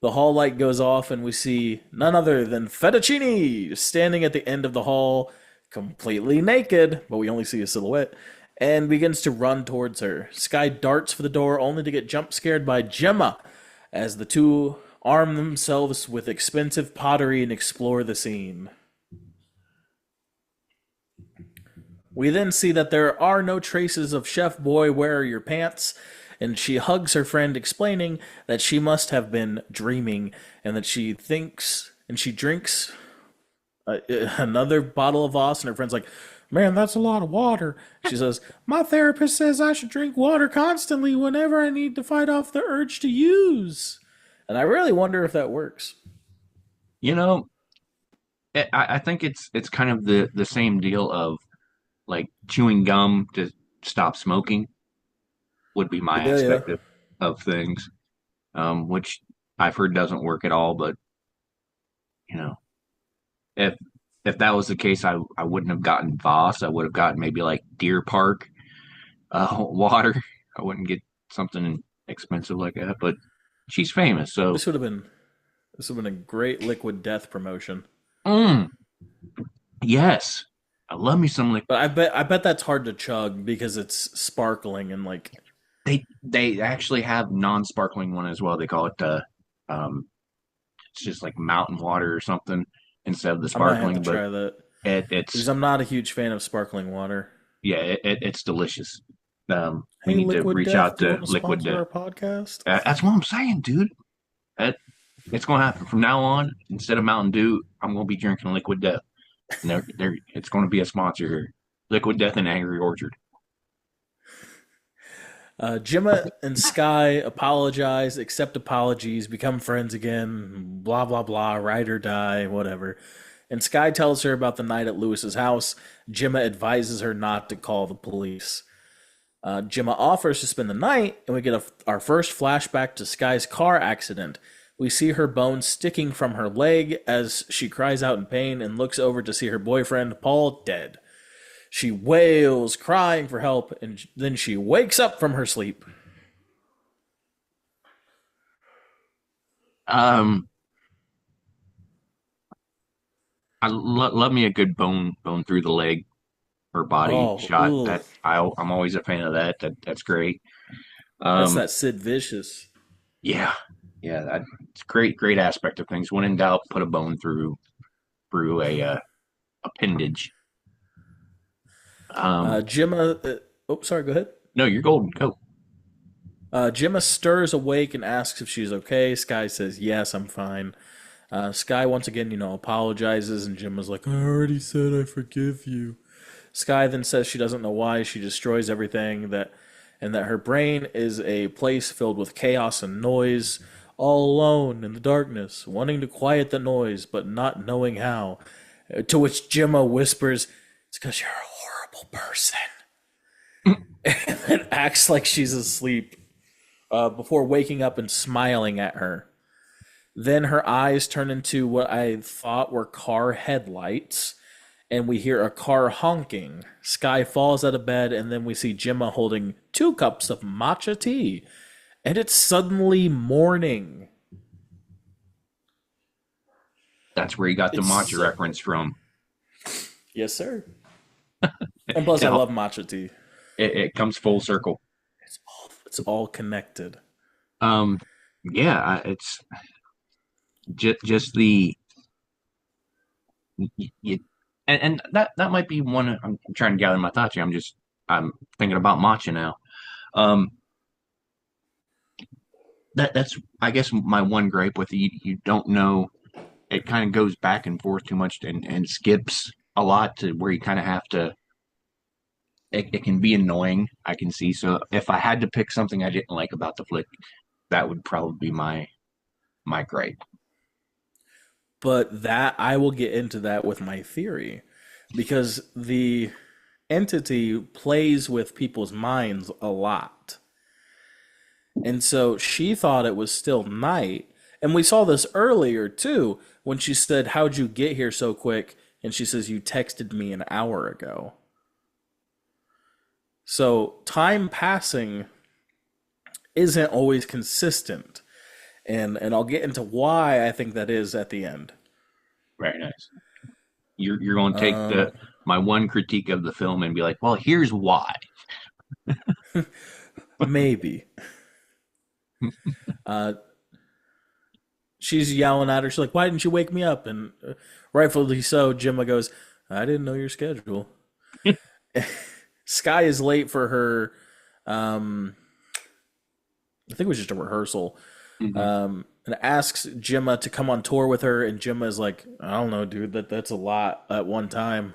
The hall light goes off, and we see none other than Fettuccine standing at the end of the hall, completely naked, but we only see a silhouette, and begins to run towards her. Sky darts for the door, only to get jump scared by Gemma, as the two arm themselves with expensive pottery and explore the scene. We then see that there are no traces of Chef Boy, where are your pants? And she hugs her friend, explaining that she must have been dreaming and that she thinks and she drinks another bottle of Voss. And her friend's like, "Man, that's a lot of water." She says, "My therapist says I should drink water constantly whenever I need to fight off the urge to use." And I really wonder if that works. You know, I think it's kind of the same deal of like chewing gum to stop smoking would be my Yeah, yeah. aspect of things, which I've heard doesn't work at all. But you know, if if that was the case, I wouldn't have gotten Voss. I would have gotten maybe like Deer Park water. I wouldn't get something expensive like that. But she's famous, so This would have been this would have been a great liquid death promotion. mm, yes, I love me some liquid. But I bet that's hard to chug because it's sparkling and like They actually have non-sparkling one as well. They call it um, it's just like mountain water or something instead of the I might have to sparkling. But try that because it's I'm not a huge fan of sparkling water. yeah, it's delicious. We Hey, need to Liquid reach Death, out do you to want to Liquid sponsor Death. our podcast? That's what I'm saying, dude. That, it's gonna happen from now on. Instead of Mountain Dew, I'm gonna be drinking Liquid Death. And it's gonna be a sponsor here. Liquid Death and Angry Orchard. Gemma and Sky apologize, accept apologies, become friends again, blah, blah, blah, ride or die, whatever. And Sky tells her about the night at Lewis's house. Gemma advises her not to call the police. Gemma offers to spend the night, and we get our first flashback to Sky's car accident. We see her bone sticking from her leg as she cries out in pain and looks over to see her boyfriend, Paul, dead. She wails, crying for help, and then she wakes up from her sleep. Um, love me a good bone through the leg or body Oh, shot. ugh. I'm always a fan of that. That's great. That's Um, that Sid Vicious. yeah, yeah, that's great aspect of things. When in doubt, put a bone through a appendage. Um, Gemma, sorry, go ahead. no, you're golden. Go. Gemma stirs awake and asks if she's okay. Sky says, "Yes, I'm fine." Sky once again, apologizes, and Gemma's like, "I already said I forgive you." Sky then says she doesn't know why she destroys everything, and that her brain is a place filled with chaos and noise, all alone in the darkness, wanting to quiet the noise but not knowing how. To which Gemma whispers, "It's because you're a horrible person," and then acts like she's asleep before waking up and smiling at her. Then her eyes turn into what I thought were car headlights, and we hear a car honking. Sky falls out of bed, and then we see Gemma holding 2 cups of matcha tea. And it's suddenly morning. That's where you got the It's matcha reference from. Yes, sir. And plus, It, I love matcha tea. it comes full circle. It's all connected. Um, yeah, it's just the you, and that might be one. I'm trying to gather my thoughts here. I'm thinking about matcha now. Um, that's I guess my one gripe with it. You don't know. It kind of goes back and forth too much and skips a lot to where you kind of have to. It can be annoying. I can see. So if I had to pick something I didn't like about the flick, that would probably be my gripe. But that I will get into that with my theory because the entity plays with people's minds a lot. And so she thought it was still night. And we saw this earlier too when she said, "How'd you get here so quick?" And she says, "You texted me an hour ago." So time passing isn't always consistent. And I'll get into why I think that is at the end. Very nice. You're going to take the Um, my one critique of the film and be like, well, here's why. Maybe. Uh, she's yelling at her. She's like, "Why didn't you wake me up?" And rightfully so, Gemma goes, "I didn't know your schedule." Sky is late for her. Um, I think it was just a rehearsal. Hmm. And asks Gemma to come on tour with her, and Gemma is like, "I don't know, dude. That's a lot at one time."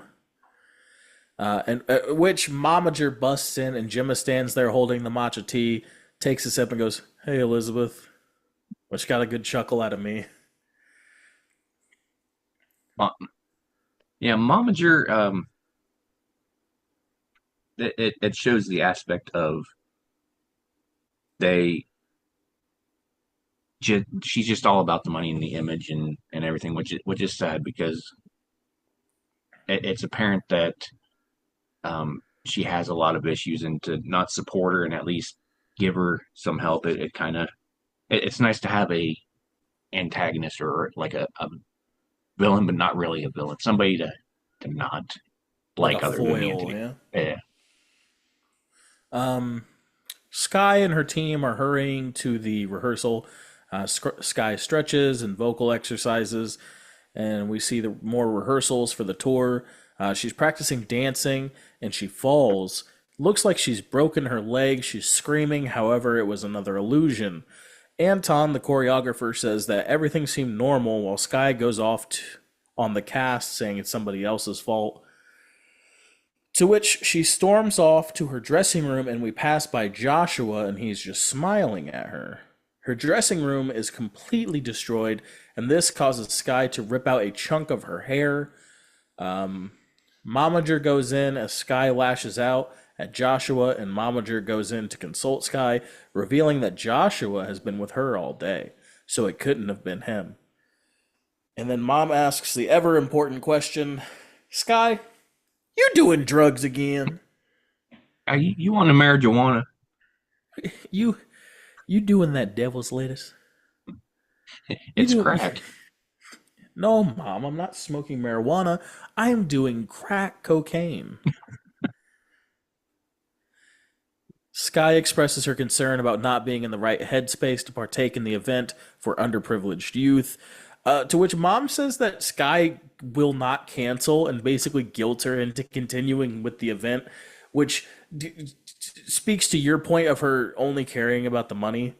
And which Momager busts in, and Gemma stands there holding the matcha tea, takes a sip, and goes, "Hey, Elizabeth," which got a good chuckle out of me. Yeah, Momager. It shows the aspect of they she's just all about the money and the image and everything, which is sad because it's apparent that she has a lot of issues, and to not support her and at least give her some help, it kind of it's nice to have a antagonist or like a villain, but not really a villain, somebody to not Like a like other than foil, Anthony. yeah. Yeah. Um, Sky and her team are hurrying to the rehearsal. Sky stretches and vocal exercises, and we see the more rehearsals for the tour. She's practicing dancing, and she falls. Looks like she's broken her leg. She's screaming. However, it was another illusion. Anton, the choreographer, says that everything seemed normal, while Sky goes off on the cast, saying it's somebody else's fault. To which she storms off to her dressing room, and we pass by Joshua, and he's just smiling at her. Her dressing room is completely destroyed, and this causes Sky to rip out a chunk of her hair. Um, Momager goes in as Sky lashes out at Joshua, and Momager goes in to consult Sky, revealing that Joshua has been with her all day, so it couldn't have been him. And then Mom asks the ever important question, Sky, you doing drugs again? You want a marijuana? You you doing that devil's lettuce? You It's doing crack. No, Mom, I'm not smoking marijuana. I'm doing crack cocaine. Sky expresses her concern about not being in the right headspace to partake in the event for underprivileged youth. To which Mom says that Sky will not cancel and basically guilt her into continuing with the event, which speaks to your point of her only caring about the money.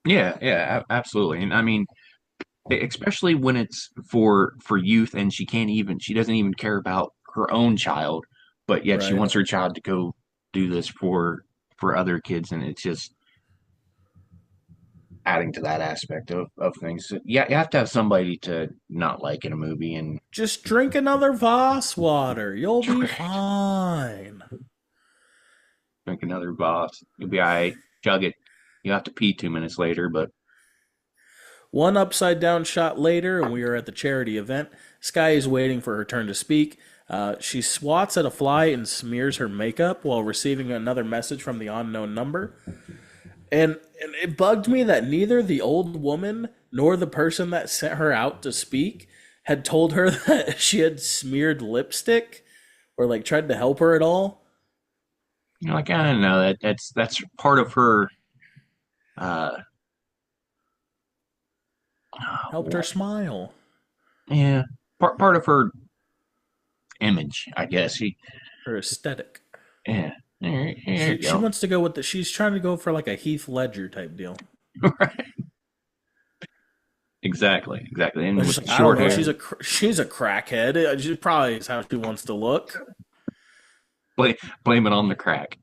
Yeah, yeah, absolutely. And I mean, especially when it's for youth, and she doesn't even care about her own child, but yet she Right. wants her child to go do this for other kids, and it's just adding to that aspect of things. So, yeah, you have to have somebody to not like in a movie, and Just drink another Voss water. You'll be fine. drink another boss. You'll be all right. Chug it. You have to pee 2 minutes later, but One upside down shot later, and we are at the charity event. Sky is waiting for her turn to speak. She swats at a fly and smears her makeup while receiving another message from the unknown number. And it bugged me that neither the old woman nor the person that sent her out to speak had told her that she had smeared lipstick or like tried to help her at all. you're like, I don't know. That's part of her. Uh, Helped her what? smile. Yeah, part of her image, I guess. Her aesthetic. Yeah, there you She go. wants to go with the. She's trying to go for like a Heath Ledger type deal. Right. Exactly. And It's with just the like, I don't short know. hair, She's a crackhead. She probably is how she wants to look. blame it on the crack.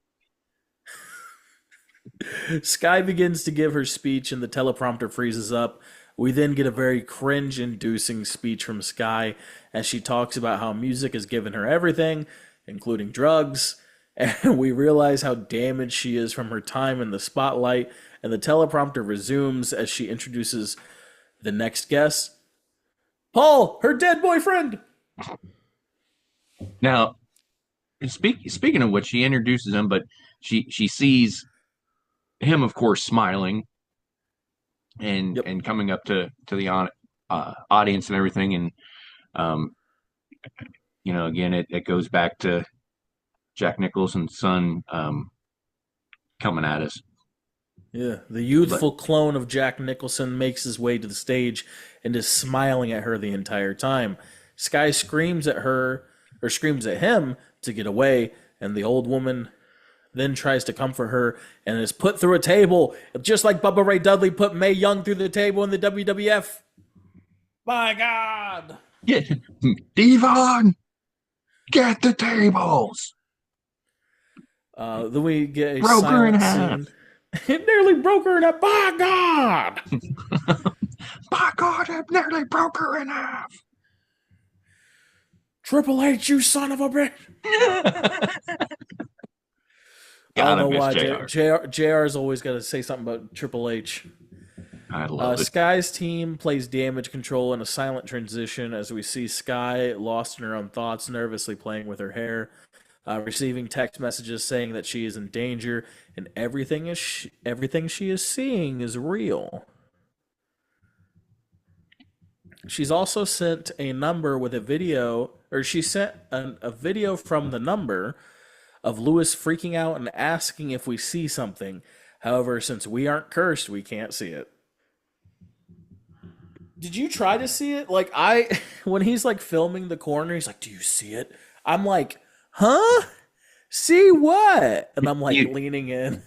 Sky begins to give her speech, and the teleprompter freezes up. We then get a very cringe-inducing speech from Sky as she talks about how music has given her everything, including drugs. And we realize how damaged she is from her time in the spotlight. And the teleprompter resumes as she introduces the next guest, Paul, her dead boyfriend. Now, speaking of which, she introduces him, but she sees him, of course, smiling and Yep. coming up to the audience and everything, and um, again, it goes back to Jack Nicholson's son coming at us. Yeah, the But youthful clone of Jack Nicholson makes his way to the stage and is smiling at her the entire time. Sky screams at her, or screams at him to get away, and the old woman then tries to comfort her and is put through a table, just like Bubba Ray Dudley put Mae Young through the table in the WWF. My God! get Devon, get the tables, Then we get a broke her in silent half. scene. It nearly broke her in a. By God! By God, it nearly broke her in half. Triple H, you son of a bitch! I don't Gotta know miss why Jr. JR's always got to say something about Triple H. I love it. Sky's team plays damage control in a silent transition as we see Sky lost in her own thoughts, nervously playing with her hair, receiving text messages saying that she is in danger and everything she is seeing is real. She's also sent a number with a video, or she sent a video from the number of Lewis freaking out and asking if we see something. However, since we aren't cursed, we can't see it. Did you try to see it? Like when he's like filming the corner, he's like, "Do you see it?" I'm like, "Huh? See what?" And I'm like You leaning in.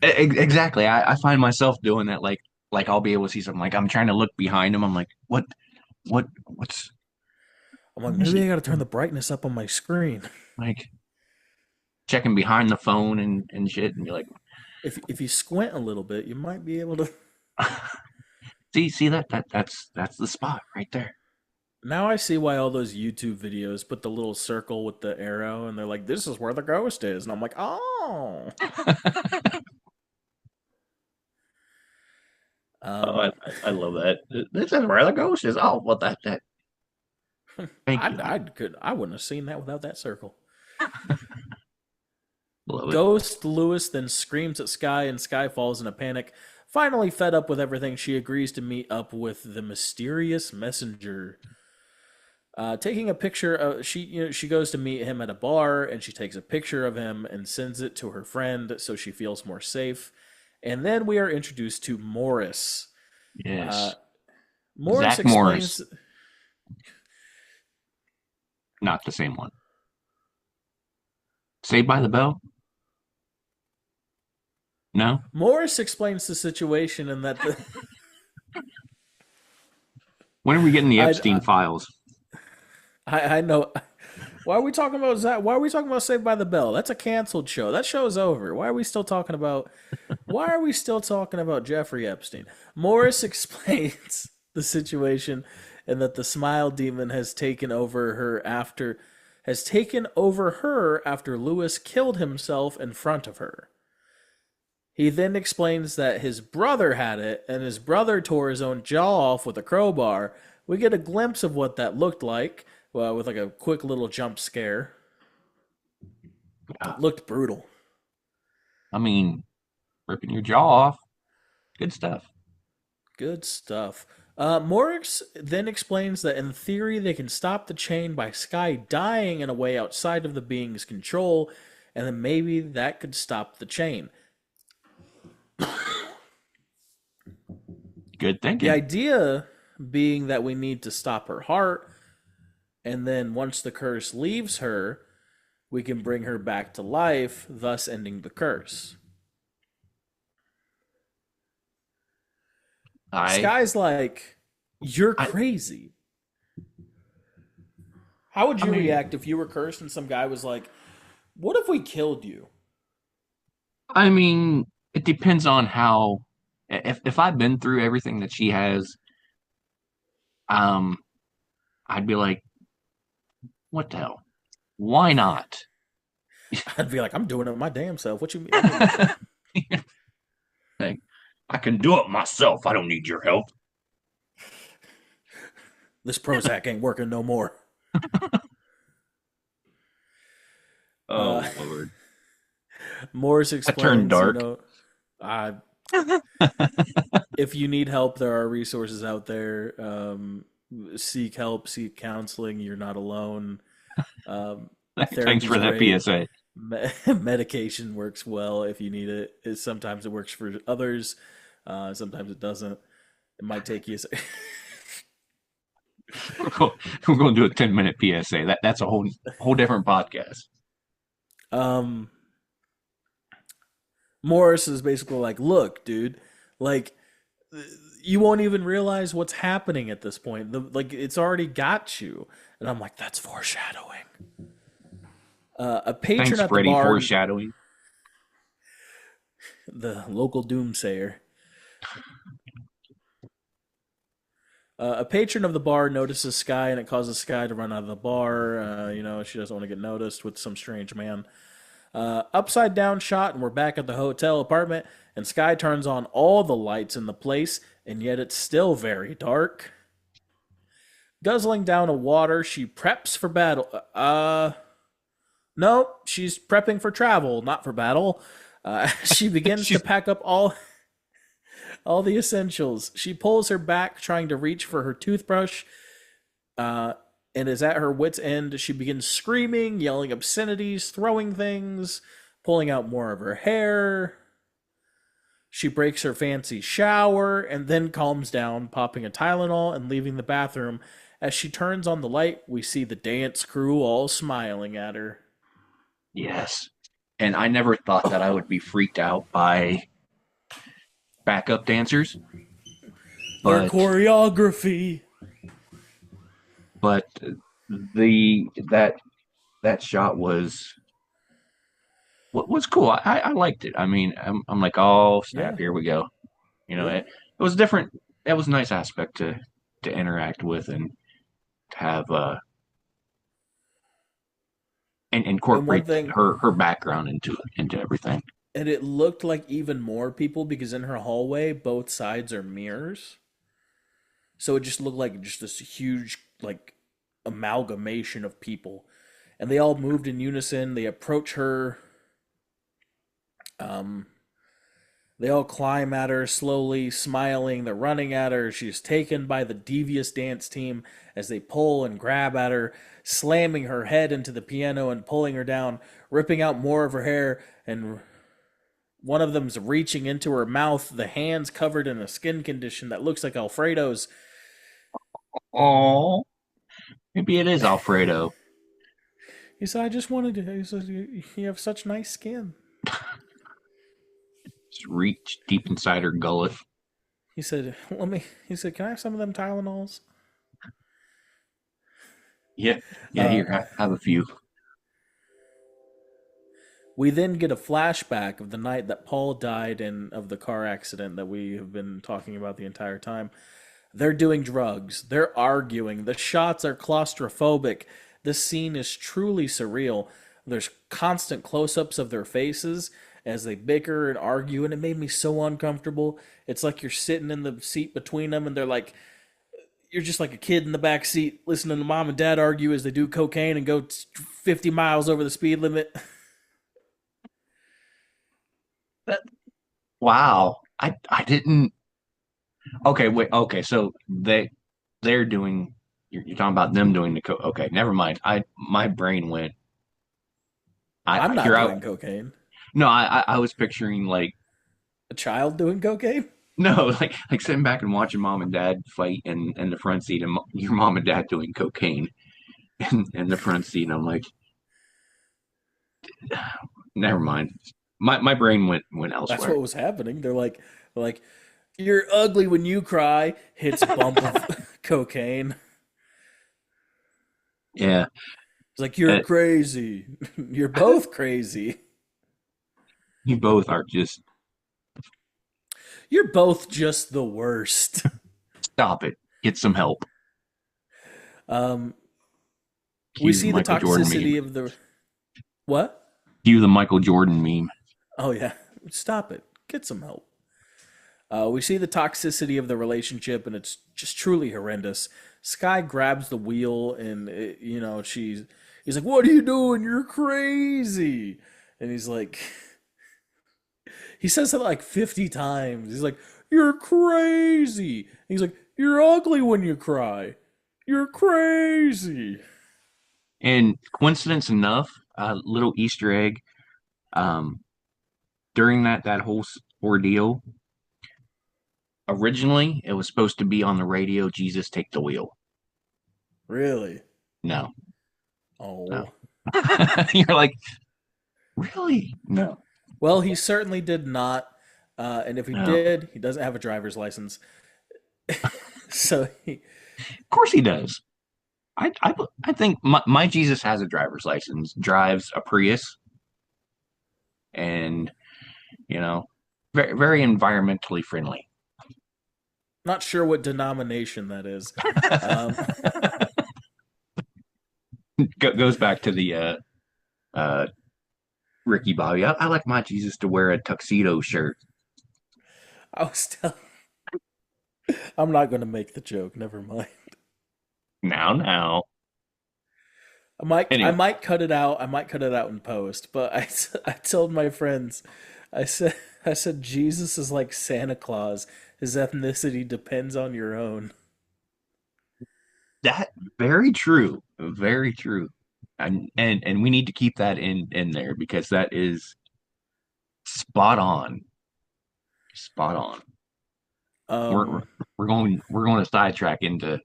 exactly. I find myself doing that. Like I'll be able to see something. Like I'm trying to look behind him. I'm like, what's? I'm like, Where is maybe I he? got to turn the brightness up on my screen. Like checking behind the phone and shit, and you're like, If you squint a little bit, you might be able to. see that's the spot right there. Now I see why all those YouTube videos put the little circle with the arrow, and they're like, "This is where the ghost is," and I'm like, "Oh." Oh, Um, I love that. This is where the ghost is. Oh, well, that. Thank you. I wouldn't have seen that without that circle. Love it. Ghost Lewis then screams at Sky, and Sky falls in a panic. Finally, fed up with everything, she agrees to meet up with the mysterious messenger. Taking a picture of she goes to meet him at a bar, and she takes a picture of him and sends it to her friend so she feels more safe. And then we are introduced to Morris. Uh, Yes. Morris Zach Morris, explains not the same one. Saved by the Bell? No. Morris explains the situation and that the When are we getting the I Epstein files? I know. Why are we talking about Zach? Why are we talking about Saved by the Bell? That's a canceled show. That show's over. Why are we still talking about? Why are we still talking about Jeffrey Epstein? Morris explains the situation and that the smile demon has taken over her after Lewis killed himself in front of her. He then explains that his brother had it and his brother tore his own jaw off with a crowbar. We get a glimpse of what that looked like, with like a quick little jump scare. Uh, It looked brutal. I mean, ripping your jaw off. Good stuff. Good stuff. Morris then explains that in theory they can stop the chain by Sky dying in a way outside of the being's control, and then maybe that could stop the chain. Good The thinking. idea being that we need to stop her heart, and then once the curse leaves her, we can bring her back to life, thus ending the curse. I, Sky's like, "You're I, crazy." How would I you mean, react if you were cursed and some guy was like, "What if we killed you?" I mean, it depends on how. If I've been through everything that she has, um, I'd be like, what the hell? Why not? I'd be like, "I'm doing it my damn self. What you mean? I mean, what you, Like, I can do it myself. I don't need your help. this Prozac ain't working no more." Uh, Oh Lord, Morris I turned explains, dark. uh, if you need help, there are resources out there. Seek help, seek counseling. You're not alone. Um, Thanks Therapy's for that great. PSA. Medication works well if you need it. Sometimes it works for others. Sometimes it doesn't. It might take you. We're going, we're going to do a 10-minute PSA. That's a whole different podcast. um, Morris is basically like, look, dude, like you won't even realize what's happening at this point. Like it's already got you. And I'm like, that's foreshadowing. A patron Thanks, at the Freddie, bar, foreshadowing. the local doomsayer. A patron of the bar notices Sky, and it causes Sky to run out of the bar. She doesn't want to get noticed with some strange man. Upside down shot, and we're back at the hotel apartment. And Sky turns on all the lights in the place, and yet it's still very dark. Guzzling down a water, she preps for battle. No, she's prepping for travel, not for battle. She begins to She's pack up all the essentials. She pulls her back, trying to reach for her toothbrush, uh, and is at her wits' end. She begins screaming, yelling obscenities, throwing things, pulling out more of her hair. She breaks her fancy shower and then calms down, popping a Tylenol and leaving the bathroom. As she turns on the light, we see the dance crew all smiling at her. yes. And I never thought that I would be freaked out by backup dancers, Their but choreography. but the that shot was what was cool. I liked it. I mean, I'm like, oh snap, Yeah, here we go. yeah. It was different. That was a nice aspect to interact with and to have and And one incorporate thing, her background into everything. and it looked like even more people because in her hallway, both sides are mirrors. So it just looked like just this huge, like, amalgamation of people. And they all moved in unison. They approach her. Um, they all climb at her slowly, smiling. They're running at her. She's taken by the devious dance team as they pull and grab at her, slamming her head into the piano and pulling her down, ripping out more of her hair. And one of them's reaching into her mouth, the hands covered in a skin condition that looks like Alfredo's. Oh, maybe it is Alfredo. He said, I just wanted to. He said, you have such nice skin. Just reach deep inside her gullet. He said, he said, can I have some of them Tylenols? Yeah, yeah. Uh, Here, have a few. we then get a flashback of the night that Paul died in of the car accident that we have been talking about the entire time. They're doing drugs. They're arguing. The shots are claustrophobic. This scene is truly surreal. There's constant close ups of their faces as they bicker and argue, and it made me so uncomfortable. It's like you're sitting in the seat between them, and they're like, you're just like a kid in the back seat listening to mom and dad argue as they do cocaine and go 50 miles over the speed limit. That, wow, I didn't. Okay, wait. Okay, so they're doing. You're talking about them doing the okay. Never mind. My brain went. I'm I not here I doing cocaine. no. I was picturing like A child doing cocaine? no, like sitting back and watching mom and dad fight in the front seat, and your mom and dad doing cocaine in the front seat. And I'm like, never mind. My brain went That's elsewhere. what was happening. They're like, you're ugly when you cry. Hits bump of cocaine. Yeah, It's like you're uh, crazy. You're both crazy. you both are just You're both just the worst. stop it. Get some help. Um, we Cue the see the Michael Jordan meme. toxicity of the what? Cue the Michael Jordan meme. Oh yeah, stop it. Get some help. We see the toxicity of the relationship, and it's just truly horrendous. Sky grabs the wheel, and he's like, "What are you doing? You're crazy!" And he's like, he says it like 50 times. He's like, "You're crazy." And he's like, "You're ugly when you cry. You're crazy." And coincidence enough, little Easter egg. Um, During that whole ordeal, originally it was supposed to be on the radio, Jesus take the wheel. Really? No, no. Oh. You're like, really? No, Well, he certainly did not. And if he no. did, he doesn't have a driver's license. So he, Of course he does. I think my Jesus has a driver's license, drives a Prius, and you know, very environmentally friendly. not sure what denomination that is. Um, Goes back to the uh, Ricky Bobby. I like my Jesus to wear a tuxedo shirt. I was telling, I'm not going to make the joke. Never mind. Now. I Anyway, might cut it out. I might cut it out in post. But I told my friends, I said, I said Jesus is like Santa Claus. His ethnicity depends on your own. that very true, very true, and we need to keep that in there because that is spot on, spot on. We're Um, we're going to sidetrack into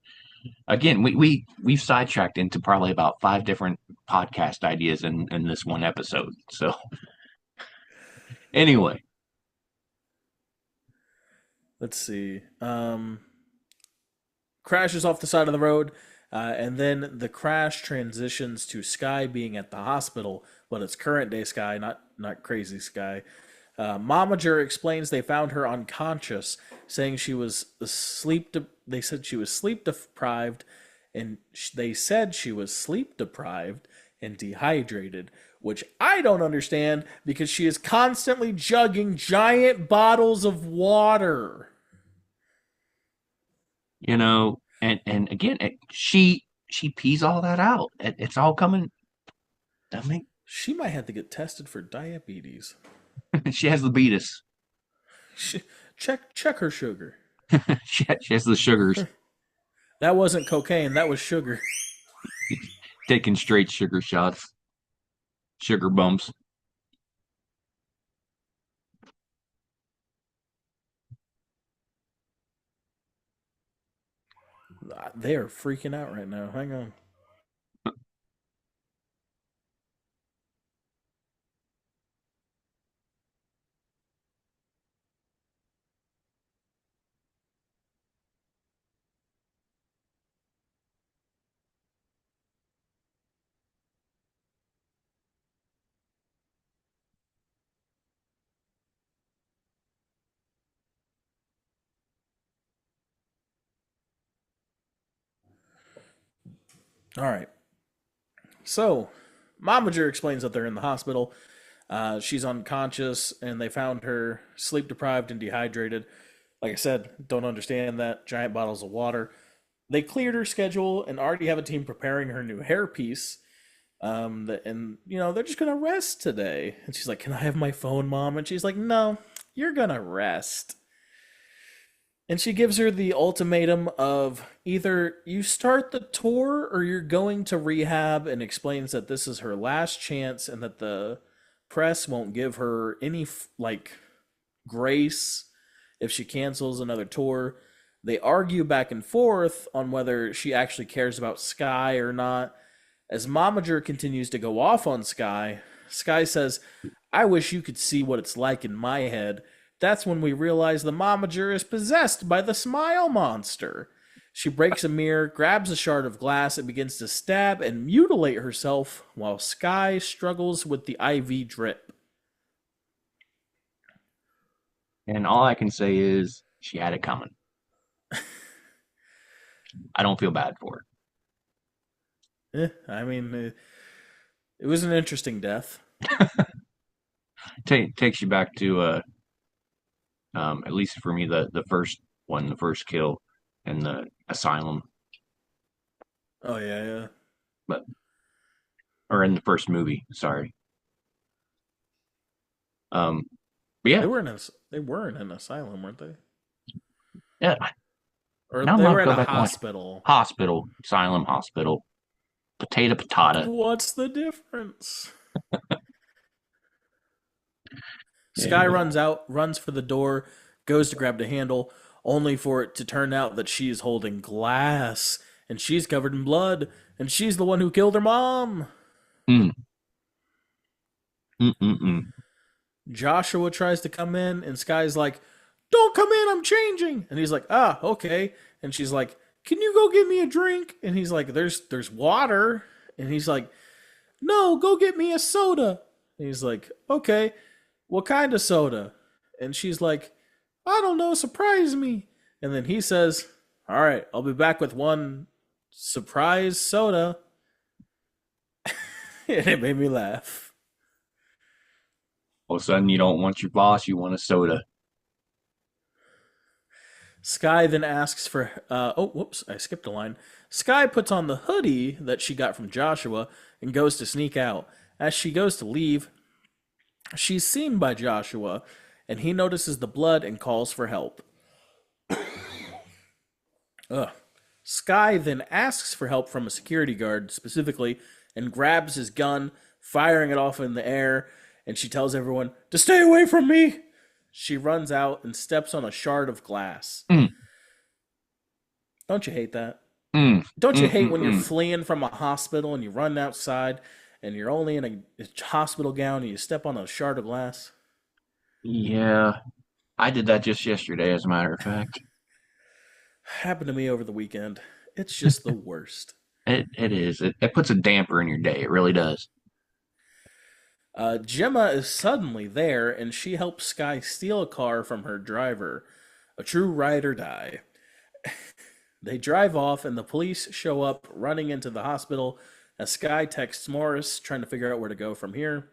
again. We've sidetracked into probably about five different podcast ideas in this one episode. So anyway, let's see. Crashes off the side of the road, and then the crash transitions to Sky being at the hospital, but it's current day Sky, not crazy Sky. Momager explains they found her unconscious, saying she was sleep. They said she was sleep deprived, and they said she was sleep deprived and dehydrated, which I don't understand because she is constantly jugging giant bottles of water. and again, she pees all that out. It's all coming. I mean, She might have to get tested for diabetes. she has the beatus. She, check her sugar. She has the sugars. That wasn't cocaine. That was sugar. Taking straight sugar shots, sugar bumps. They are freaking out right now. Hang on. All right. So, Momager explains that they're in the hospital. She's unconscious, and they found her sleep deprived and dehydrated. Like I said, don't understand that. Giant bottles of water. They cleared her schedule and already have a team preparing her new hairpiece. And they're just gonna rest today. And she's like, "Can I have my phone, Mom?" And she's like, "No, you're gonna rest." And she gives her the ultimatum of either you start the tour or you're going to rehab, and explains that this is her last chance and that the press won't give her any like grace if she cancels another tour. They argue back and forth on whether she actually cares about Sky or not. As Momager continues to go off on Sky, Sky says, "I wish you could see what it's like in my head." That's when we realize the Momager is possessed by the smile monster. She breaks a mirror, grabs a shard of glass, and begins to stab and mutilate herself while Sky struggles with the IV drip. And all I can say is she had it coming. I don't feel bad for I mean, it was an interesting death. her. Takes you back to at least for me the first one, the first kill in the asylum, Oh yeah, yeah. but or in the first movie. Sorry. Um, but They yeah, were in a they were in an asylum, weren't they? yeah. Or Now I'm they gonna were in go a back and watch hospital. Hospital, Asylum, Hospital, Potato, Patata. What's the difference? Sky Yeah. runs out, runs for the door, goes to grab the handle, only for it to turn out that she is holding glass and she's covered in blood and she's the one who killed her mom. Mm, mm, mm, mm. Joshua tries to come in and Sky's like, "Don't come in, I'm changing." And he's like, "Ah, okay." And she's like, "Can you go get me a drink?" And he's like, "There's water." And he's like, "No, go get me a soda." And he's like, "Okay, what kind of soda?" And she's like, "I don't know, surprise me." And then he says, "All right, I'll be back with one surprise soda." And it made me laugh. All of a sudden, you don't want your boss, you want a soda. Sky then asks for, oh, whoops, I skipped a line. Sky puts on the hoodie that she got from Joshua and goes to sneak out. As she goes to leave, she's seen by Joshua, and he notices the blood and calls for help. Ugh. Sky then asks for help from a security guard specifically and grabs his gun, firing it off in the air, and she tells everyone to stay away from me. She runs out and steps on a shard of glass. Mm, Don't you hate that? mm, Don't you mm, hate mm, when you're mm. fleeing from a hospital and you run outside and you're only in a hospital gown and you step on a shard of glass? Yeah, I did that just yesterday, as a matter of fact. Happened to me over the weekend. It's just the worst. It is. It puts a damper in your day. It really does. Gemma is suddenly there and she helps Sky steal a car from her driver. A true ride or die. They drive off and the police show up running into the hospital as Sky texts Morris trying to figure out where to go from here.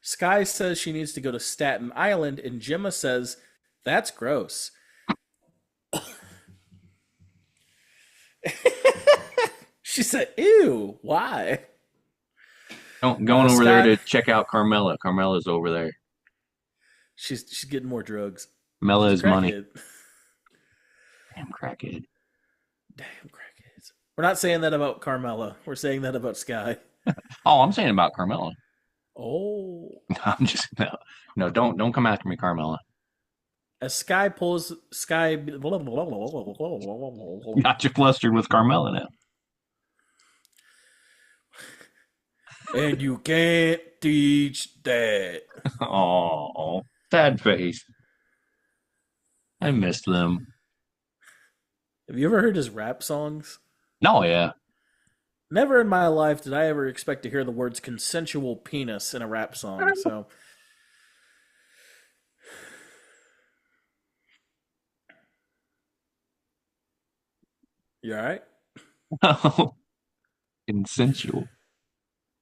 Sky says she needs to go to Staten Island and Gemma says, "That's gross." She said, "Ew, why?" Going over there Sky, to check out Carmela. Carmela's over there. she's getting more drugs. Mela She's a is money. crackhead. Damn crackhead. Damn crackheads. We're not saying that about Carmela. We're saying that about Sky. Oh, I'm saying about Carmela. Oh. I'm just no, no. Don't come after me, Carmela. As Sky pulls Sky, Got you flustered with Carmela now. and you can't teach that. Oh, sad face. I missed them. Have you ever heard his rap songs? No, yeah. Never in my life did I ever expect to hear the words consensual penis in a rap song. So, you all right? Consensual.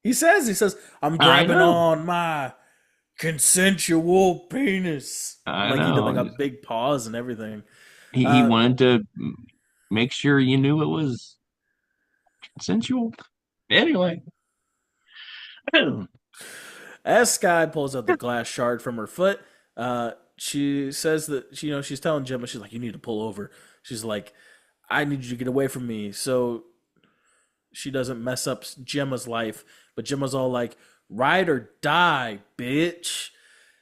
He says, "I'm I grabbing know. on my consensual penis." I Like he did know. like a big pause and everything. He Uh, wanted to make sure you knew it was consensual. Anyway. as Sky pulls out the glass shard from her foot, she says that she's telling Gemma, she's like, "You need to pull over." She's like, "I need you to get away from me," so she doesn't mess up Gemma's life. But Gemma's all like, "Ride or die, bitch."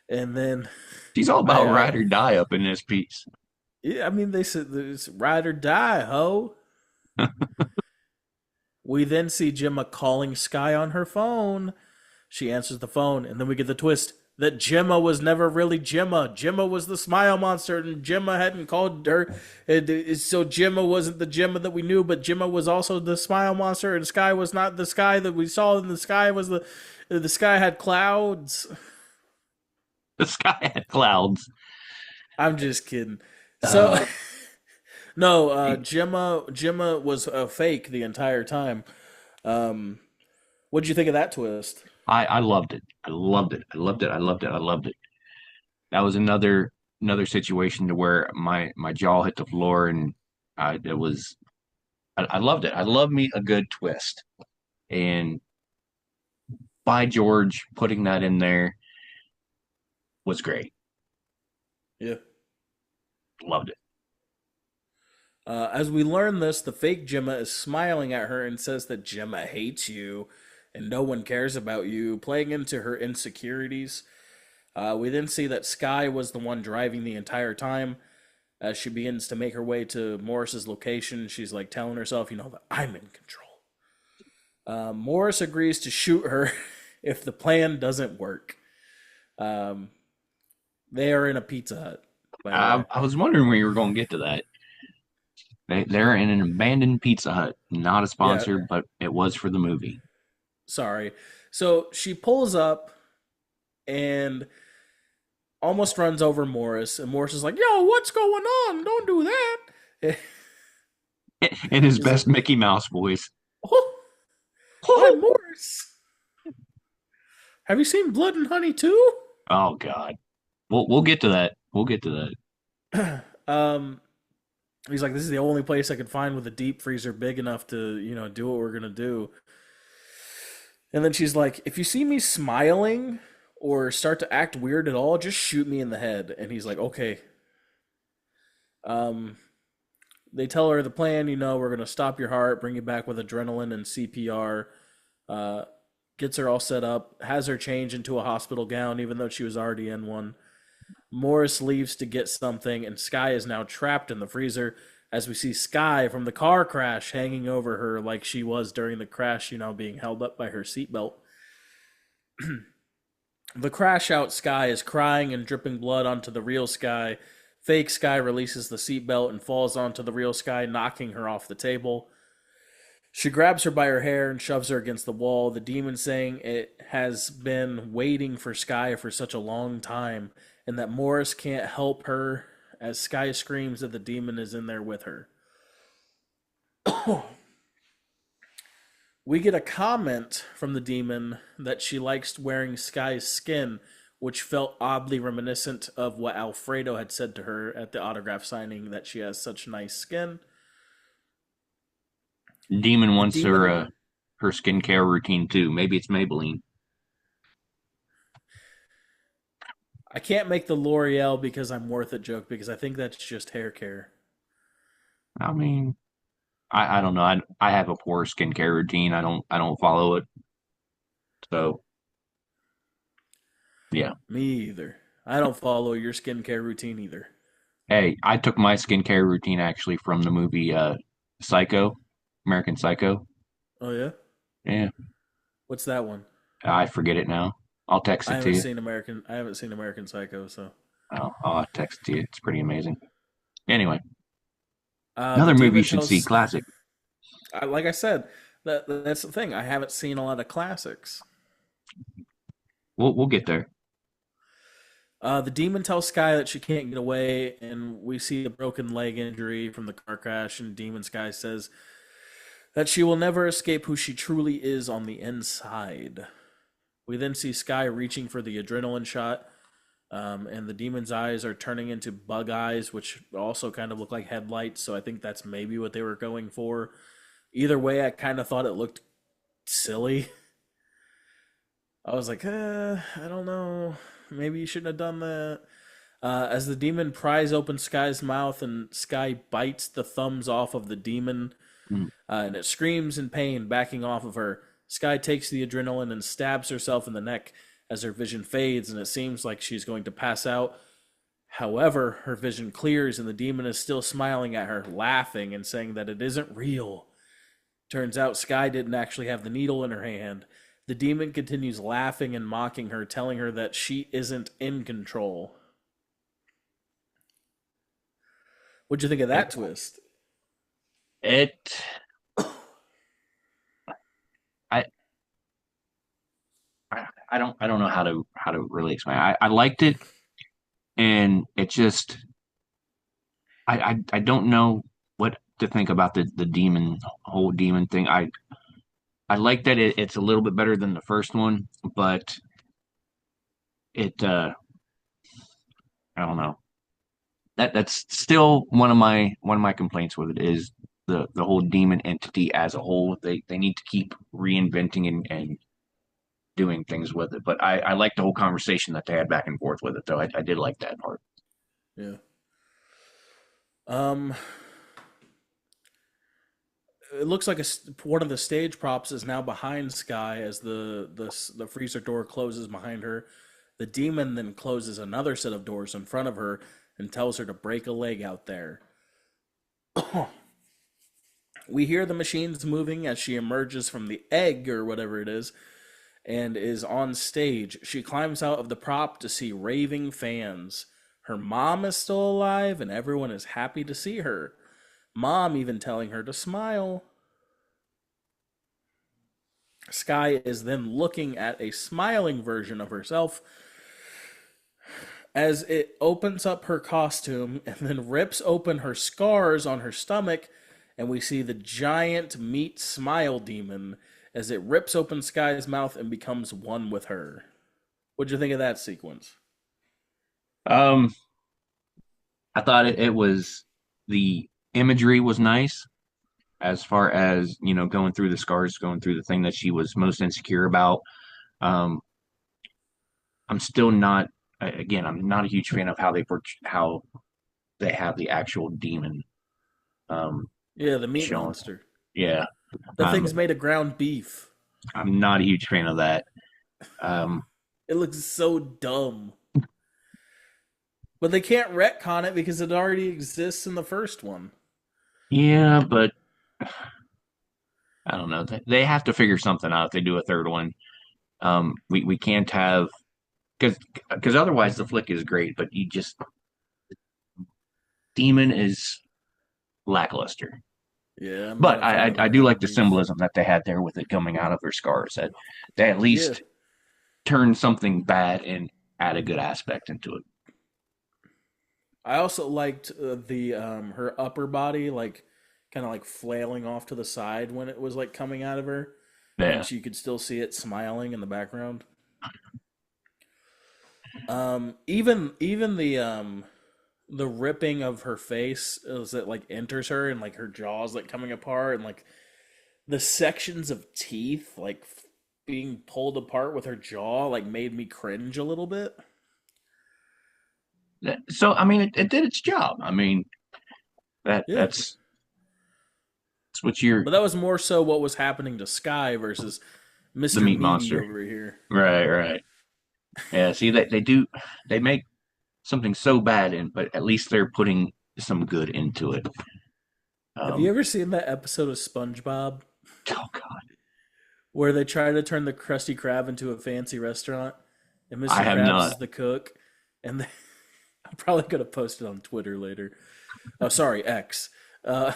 And then She's all about I ride or die up in this piece. yeah, I mean, they said it's ride or die, ho. We then see Gemma calling Sky on her phone. She answers the phone, and then we get the twist that Gemma was never really Gemma. Gemma was the smile monster, and Gemma hadn't called her. So Gemma wasn't the Gemma that we knew, but Gemma was also the smile monster, and Sky was not the Sky that we saw. And the Sky was the Sky had clouds. The sky had clouds. I'm just kidding. So Uh, no, Gemma was a fake the entire time. Um, what did you think of that twist? I loved it. I loved it. I loved it. I loved it. I loved it. That was another situation to where my jaw hit the floor and it was I loved it. I love me a good twist. And by George, putting that in there was great. Yeah. Loved it. As we learn this, the fake Gemma is smiling at her and says that Gemma hates you. and no one cares about you, playing into her insecurities. We then see that Sky was the one driving the entire time. As she begins to make her way to Morris's location, she's like telling herself, that I'm in control. Morris agrees to shoot her if the plan doesn't work. Um, they are in a Pizza Hut, by the I, way. I was wondering where you were going to get to that. They're in an abandoned Pizza Hut. Not a Yeah, sponsor, but it was for the movie. sorry. So she pulls up and almost runs over Morris, and Morris is like, "Yo, what's going on? Don't do that." In his He's like, best Mickey Mouse voice. "Oh, I'm Morris. Have you seen Blood and Honey too?" Oh God. We'll get to that. We'll get to that. um, he's like, "This is the only place I could find with a deep freezer big enough to, do what we're gonna do." And then she's like, "If you see me smiling or start to act weird at all, just shoot me in the head." And he's like, "Okay." Um, they tell her the plan. We're gonna stop your heart, bring you back with adrenaline and CPR. Uh, Gets her all set up, has her change into a hospital gown, even though she was already in one. Morris leaves to get something, and Sky is now trapped in the freezer. As we see Sky from the car crash hanging over her like she was during the crash, being held up by her seatbelt. The crash out Sky is crying and dripping blood onto the real Sky. Fake Sky releases the seatbelt and falls onto the real Sky, knocking her off the table. She grabs her by her hair and shoves her against the wall, the demon saying it has been waiting for Sky for such a long time, and that Morris can't help her as Sky screams that the demon is in there with her. We get a comment from the demon that she likes wearing Sky's skin, which felt oddly reminiscent of what Alfredo had said to her at the autograph signing, that she has such nice skin. Demon The wants demon, her skincare routine too. Maybe it's Maybelline. I can't make the L'Oreal because I'm worth it joke because I think that's just hair care. I mean, I don't know. I have a poor skincare routine. I don't follow it. So yeah. Me either. I don't follow your skincare routine either. Hey, I took my skincare routine actually from the movie Psycho, American Psycho. Oh yeah? Yeah, What's that one? I forget it now. I'll text it to you. I haven't seen American Psycho, so I'll text it to you. It's pretty amazing. Anyway, the another movie you demon should see. tells Classic. like I said, that's the thing. I haven't seen a lot of classics. We'll get there. The demon tells Sky that she can't get away, and we see a broken leg injury from the car crash. And Demon Sky says that she will never escape who she truly is on the inside. We then see Sky reaching for the adrenaline shot, and the demon's eyes are turning into bug eyes, which also kind of look like headlights. So I think that's maybe what they were going for. Either way, I kind of thought it looked silly. I was like, I don't know. Maybe you shouldn't have done that. As the demon pries open Sky's mouth and Sky bites the thumbs off of the demon, Mm. and it screams in pain, backing off of her. Sky takes the adrenaline and stabs herself in the neck as her vision fades, and it seems like she's going to pass out. However, her vision clears, and the demon is still smiling at her, laughing and saying that it isn't real. Turns out Sky didn't actually have the needle in her hand. The demon continues laughing and mocking her, telling her that she isn't in control. What'd you think of that twist? It. I. I don't know how to really explain. I liked it, and it just I don't know what to think about the demon whole demon thing. I like that it's a little bit better than the first one, but it I don't know. That's still one of my complaints with it is the whole demon entity as a whole. They need to keep reinventing and doing things with it. But I like the whole conversation that they had back and forth with it though. I did like that part. Yeah. Um, it looks like one of the stage props is now behind Sky as the freezer door closes behind her. The demon then closes another set of doors in front of her and tells her to break a leg out there. We hear the machines moving as she emerges from the egg or whatever it is and is on stage. She climbs out of the prop to see raving fans. Her mom is still alive and everyone is happy to see her. Mom even telling her to smile. Sky is then looking at a smiling version of herself as it opens up her costume and then rips open her scars on her stomach, and we see the giant meat smile demon as it rips open Sky's mouth and becomes one with her. What'd you think of that sequence? Um, I thought it was the imagery was nice as far as going through the scars, going through the thing that she was most insecure about. Um, I'm still not. Again, I'm not a huge fan of how they have the actual demon um, Yeah, the meat shown. monster. Yeah, The um, thing's made of ground beef. I'm not a huge fan of that. Um, It looks so dumb. But they can't retcon it because it already exists in the first one. yeah, but I don't know. They have to figure something out if they do a third one. We can't have because otherwise the flick is great, but you just Demon is lackluster. Yeah, I'm not But a fan of the I do ground like the beef. symbolism that they had there with it coming out of her scars. That they at Yeah. least turned something bad and add a good aspect into it. I also liked the her upper body like kind of like flailing off to the side when it was like coming out of her and Yeah. she could still see it smiling in the background. Even the ripping of her face as it like enters her and like her jaws like coming apart and like the sections of teeth like being pulled apart with her jaw like made me cringe a little bit. So I mean, it did its job. I mean, Yeah. that's what you're But that was more so what was happening to Sky versus the Mr. meat Meaty monster. over here. Right, right. Yeah. See, they make something so bad, but at least they're putting some good into it. Have you Um, ever seen that episode of SpongeBob oh God, where they try to turn the Krusty Krab into a fancy restaurant and I Mr. have Krabs not. is the cook and they, I'm probably gonna post it on Twitter later. Oh, sorry, X. Uh,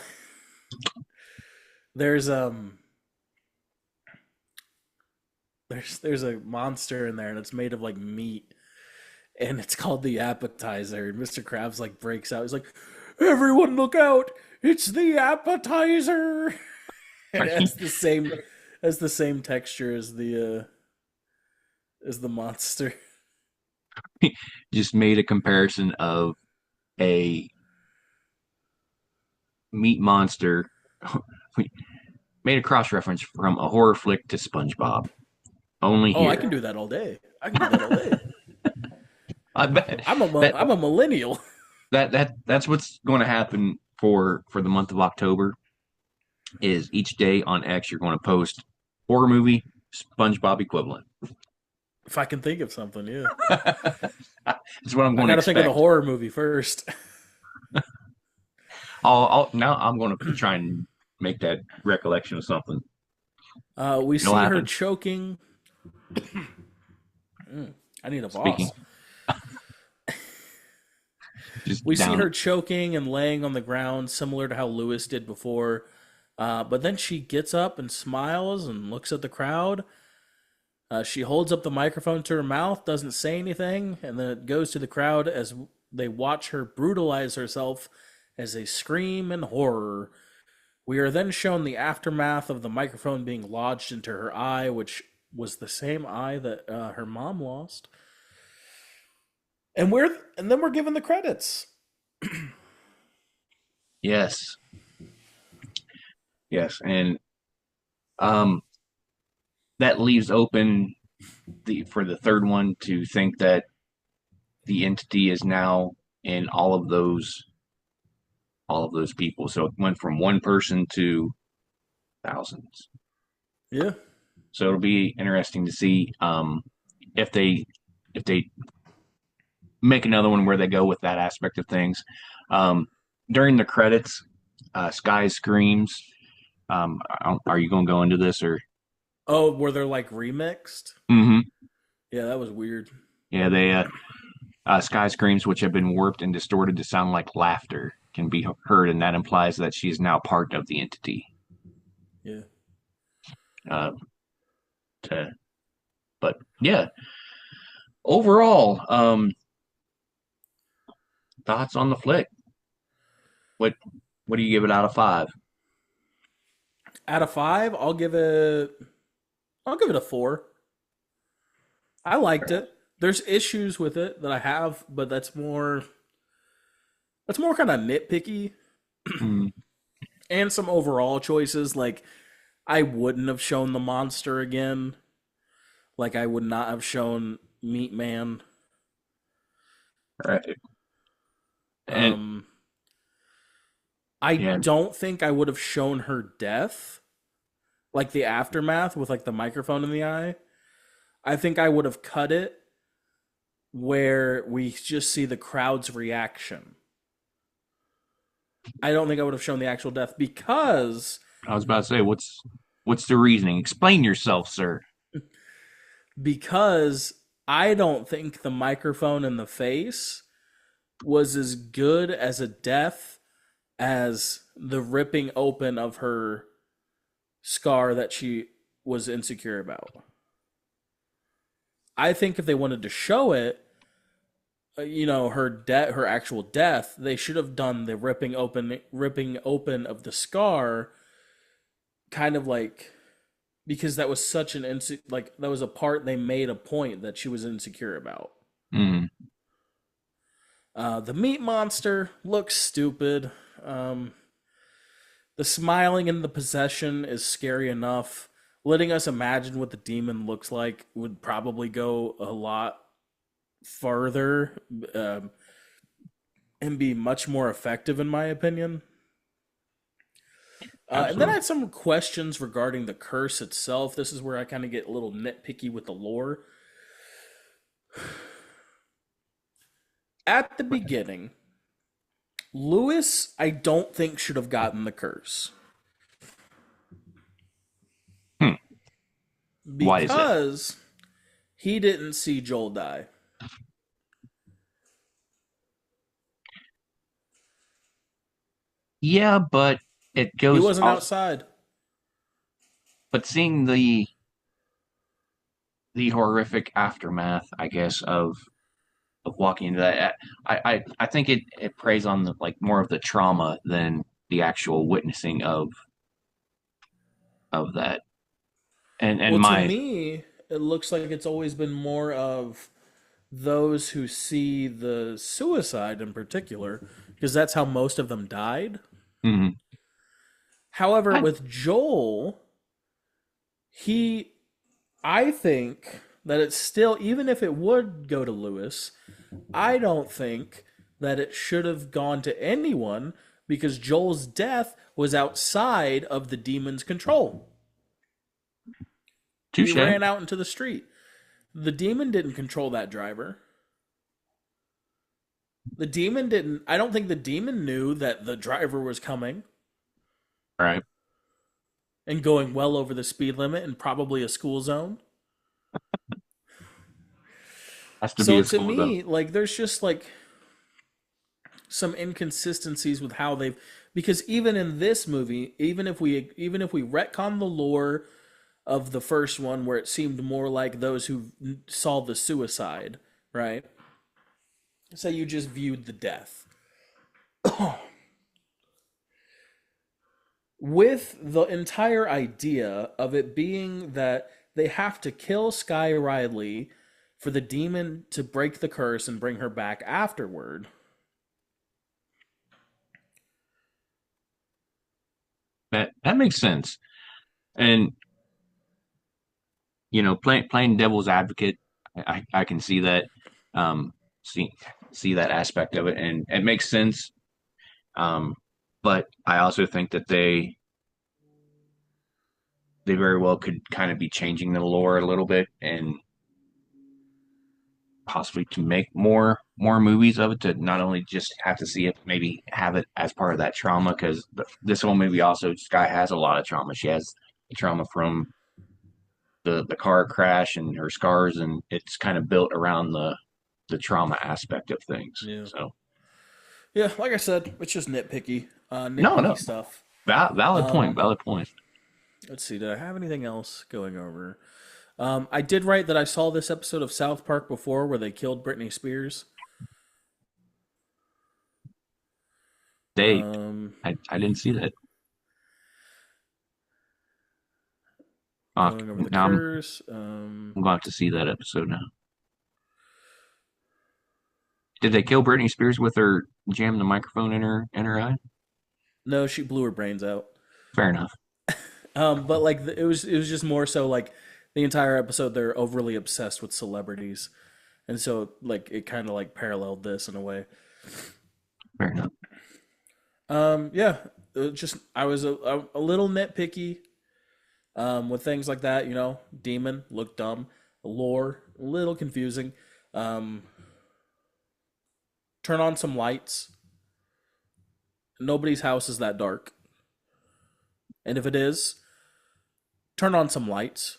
there's there's a monster in there and it's made of like meat and it's called the appetizer and Mr. Krabs like breaks out. He's like, "Everyone look out! It's the appetizer!" And Are it you has the same texture as the monster. just made a comparison of a meat monster. We made a cross reference from a horror flick to SpongeBob. Only Oh, I here. can do that all day. I can do that all day. I bet that I'm a millennial. that's what's going to happen for the month of October. Is each day on X you're going to post horror movie SpongeBob equivalent. If I can think of something, yeah. That's what I'm I going to got to think of the expect. horror movie first. Now I'm going to try and make that recollection of something. We It'll see her happen. choking. I need a Speaking, boss. just We see down. her choking and laying on the ground, similar to how Lewis did before. But then she gets up and smiles and looks at the crowd. She holds up the microphone to her mouth, doesn't say anything, and then it goes to the crowd as they watch her brutalize herself as they scream in horror. We are then shown the aftermath of the microphone being lodged into her eye, which was the same eye that her mom lost. And then we're given the credits. Yes, yes, and um, that leaves open the for the third one to think that the entity is now in all of those people. So it went from one person to thousands. Yeah. So it'll be interesting to see if they if they make another one where they go with that aspect of things. Um, During the credits, Sky screams. Are you going to go into this or? Oh, were they like remixed? Mm-hmm. Yeah, that was weird. Yeah, they Sky screams, which have been warped and distorted to sound like laughter, can be heard, and that implies that she is now part of the entity. Yeah. Uh, to, but yeah, overall, thoughts on the flick? What what do you give it out of five? Out of five, I'll give it a 4. I liked it. There's issues with it that I have, but that's more kind of nitpicky, Mm, and some overall choices. Like I wouldn't have shown the monster again. Like I would not have shown Meat Man. right. And Um, I yeah, don't think I would have shown her death, like the aftermath with like the microphone in the eye. I think I would have cut it where we just see the crowd's reaction. I don't think I would have shown the actual death I was about to say, what's the reasoning? Explain yourself, sir. because I don't think the microphone in the face was as good as a death as the ripping open of her scar that she was insecure about. I think if they wanted to show it, her actual death, they should have done the ripping open of the scar, kind of like, because that was such an like that was a part they made a point that she was insecure about. Mm, The meat monster looks stupid. Um, the smiling and the possession is scary enough. Letting us imagine what the demon looks like would probably go a lot further, um, and be much more effective, in my opinion. And then I absolutely. had some questions regarding the curse itself. This is where I kind of get a little nitpicky with the lore. At the beginning, Lewis, I don't think should have gotten the curse Hmm. Why is that? because he didn't see Joel die. Yeah, but it He goes wasn't out. outside. But seeing the horrific aftermath, I guess, of walking into that, I think it preys on the like more of the trauma than the actual witnessing of that. And Well, to my me, it looks like it's always been more of those who see the suicide in particular, because that's how most of them died. mhm. However, I, with Joel, he, I think that it's still, even if it would go to Lewis, I don't think that it should have gone to anyone because Joel's death was outside of the demon's control. He touche. ran out into the street. The demon didn't control that driver. The demon didn't, I don't think the demon knew that the driver was coming Right, and going well over the speed limit and probably a school zone. has to be So a to school zone. me, like there's just like some inconsistencies with how they've, because even in this movie, even if we retcon the lore of the first one where it seemed more like those who saw the suicide, right? Say you just viewed the death. With the entire idea of it being that they have to kill Sky Riley for the demon to break the curse and bring her back afterward. That makes sense. And playing devil's advocate, I can see that, um, see see that aspect of it, and it makes sense. Um, but I also think that they very well could kind of be changing the lore a little bit and possibly to make more movies of it, to not only just have to see it, maybe have it as part of that trauma, because this whole movie also, Sky has a lot of trauma. She has trauma from the car crash and her scars, and it's kind of built around the trauma aspect of things. Yeah. So Yeah, like I said, it's just nitpicky, no, nitpicky no, stuff. valid point, Um, valid point. let's see. Did I have anything else going over? I did write that I saw this episode of South Park before where they killed Britney Spears. They, Um, I didn't see that. going over the Now curse. I'm going to have to see that episode now. Did they kill Britney Spears with her jam the microphone in her eye? No, she blew her brains out. Fair enough. But like it was just more so like the entire episode they're overly obsessed with celebrities, and so like it kind of like paralleled this in a way. Fair enough. Yeah, just I was a little nitpicky with things like that. You know, demon looked dumb, lore a little confusing. Um, turn on some lights. Nobody's house is that dark, and if it is, turn on some lights.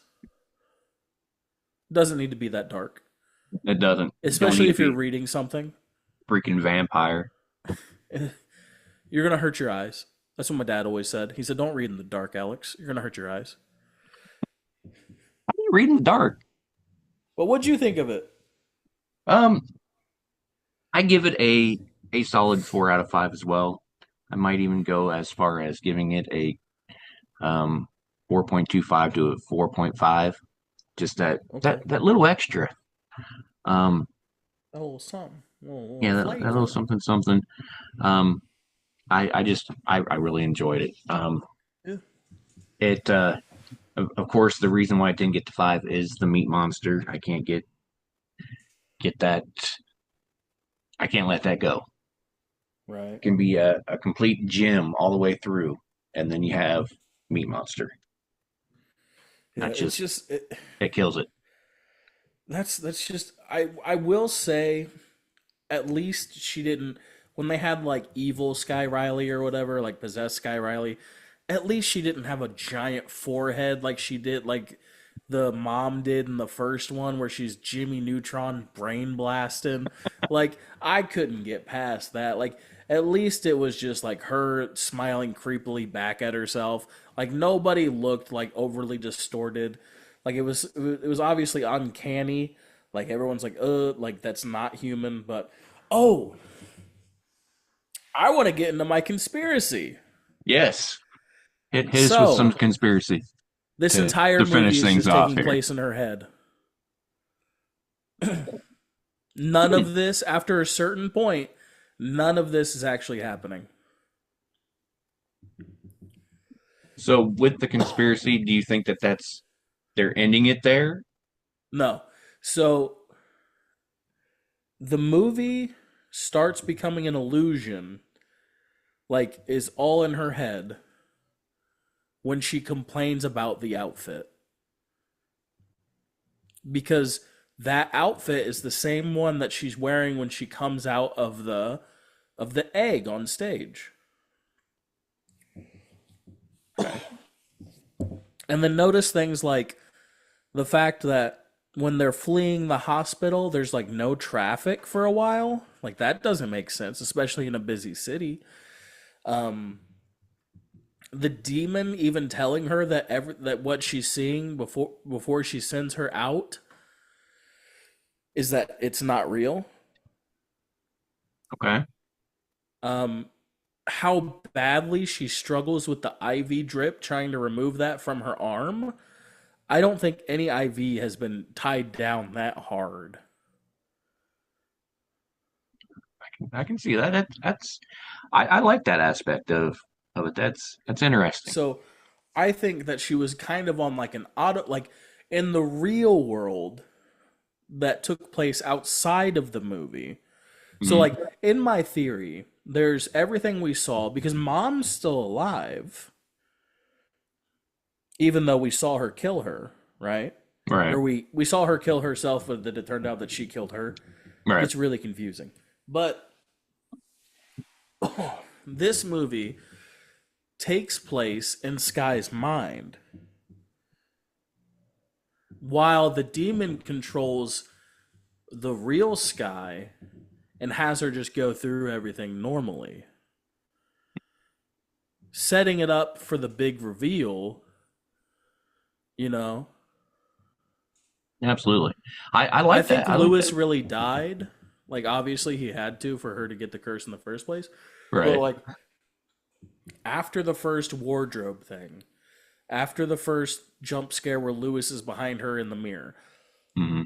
Doesn't need to be that dark, It doesn't. You don't especially need to if you're be reading something. freaking vampire. You're gonna hurt your eyes. That's what my dad always said. He said, "Don't read in the dark, Alex. You're gonna hurt your eyes." How do you read in the dark? But what'd you think of it? Um, I give it a solid 4 out of 5 as well. I might even go as far as giving it a 4.25 to a 4.5. Just Okay, that little extra. Um, a little something, a little yeah, that little flavor. something something. Um, I just I really enjoyed it. Yeah, It of course the reason why it didn't get to 5 is the meat monster. I can't get that. I can't let that go. right. It can be a complete gem all the way through, and then you have meat monster. Yeah, That it's just just it kills it. that's just I will say at least she didn't when they had like evil Sky Riley or whatever like possessed Sky Riley. At least she didn't have a giant forehead like she did like the mom did in the first one where she's Jimmy Neutron brain blasting. Like I couldn't get past that. Like at least it was just like her smiling creepily back at herself. Like nobody looked like overly distorted. Like it was obviously uncanny. Like everyone's like that's not human, but oh, I want to get into my conspiracy. Yes, hit us with some So, conspiracy this entire to movie finish is things just off taking here. place in her head. None of this, after a certain point, none of this is actually happening. So with the conspiracy, do you think that they're ending it there? No. So, the movie starts becoming an illusion, like, is all in her head when she complains about the outfit. Because that outfit is the same one that she's wearing when she comes out of the egg on stage. And then notice things like the fact that when they're fleeing the hospital, there's like no traffic for a while. Like that doesn't make sense, especially in a busy city. Um, the demon even telling her that that what she's seeing before she sends her out is that it's not real. Okay. Um, how badly she struggles with the IV drip trying to remove that from her arm. I don't think any IV has been tied down that hard. I can see that. That's I like that aspect of it. That's interesting. So I think that she was kind of on like an auto, like in the real world that took place outside of the movie. So, Mhm. like, in my theory, there's everything we saw because mom's still alive. even though we saw her kill her, right? Right. Or we saw her kill herself, but then it turned out that she killed her. It Right. gets really confusing. But this movie takes place in Sky's mind, while the demon controls the real Sky and has her just go through everything normally, setting it up for the big reveal. You know, Absolutely. I I like think that. I like Lewis that. really died. Like, obviously, he had to for her to get the curse in the first place. But, Right. like, after the first wardrobe thing, after the first jump scare where Lewis is behind her in the mirror, Hmm.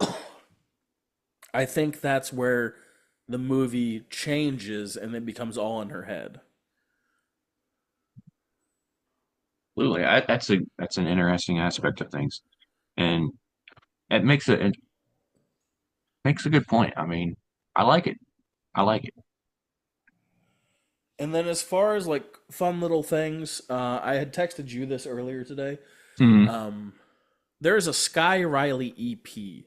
I think that's where the movie changes and it becomes all in her head. Absolutely. That's an interesting aspect of things, and it makes a good point. I mean, I like it. I like it. And then, as far as like fun little things, I had texted you this earlier today. Hmm. Um, there's a Sky Riley EP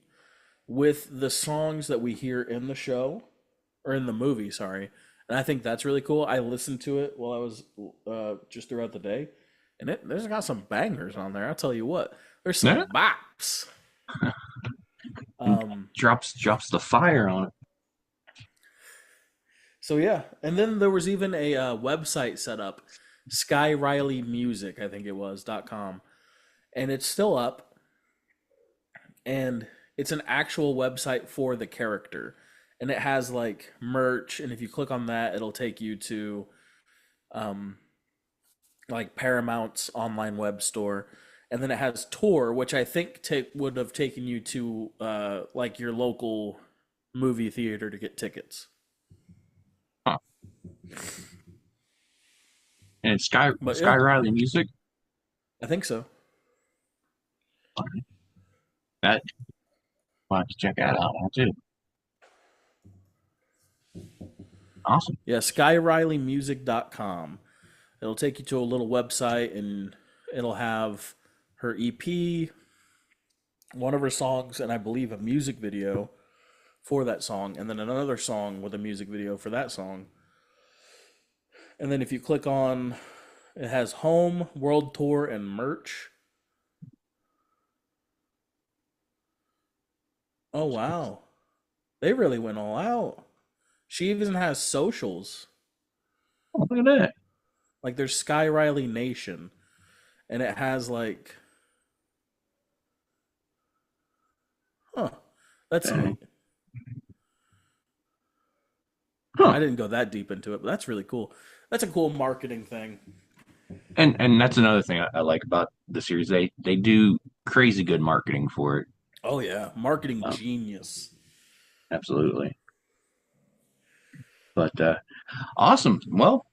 with the songs that we hear in the show or in the movie, sorry. And I think that's really cool. I listened to it while I was just throughout the day, and there's got some bangers on there. I'll tell you what, there's Yeah. some bops. And Um, drops the fire on it. so yeah, and then there was even a website set up, Sky Riley Music, I think it was .com, and it's still up, and it's an actual website for the character, and it has like merch, and if you click on that, it'll take you to um, like Paramount's online web store, and then it has Tor, which I think would have taken you to like your local movie theater to get tickets. Huh. And it's But Sky yeah, Riley music. I think so. That I'll have to check that out now too. Awesome. Yeah, SkyRileyMusic.com. It'll take you to a little website, and it'll have her EP, one of her songs, and I believe a music video for that song, and then another song with a music video for that song. And then if you click on, it has home, world tour, and merch. Oh wow, they really went all out. She even has socials. Oh, look at that. Like there's Sky Riley Nation, and it has like, huh, that's Uh, neat. Huh. I didn't go that deep into it, but that's really cool. That's a cool marketing thing. And that's another thing I like about the series. They do crazy good marketing for it. Oh yeah, marketing Um, genius. absolutely. But awesome. Well,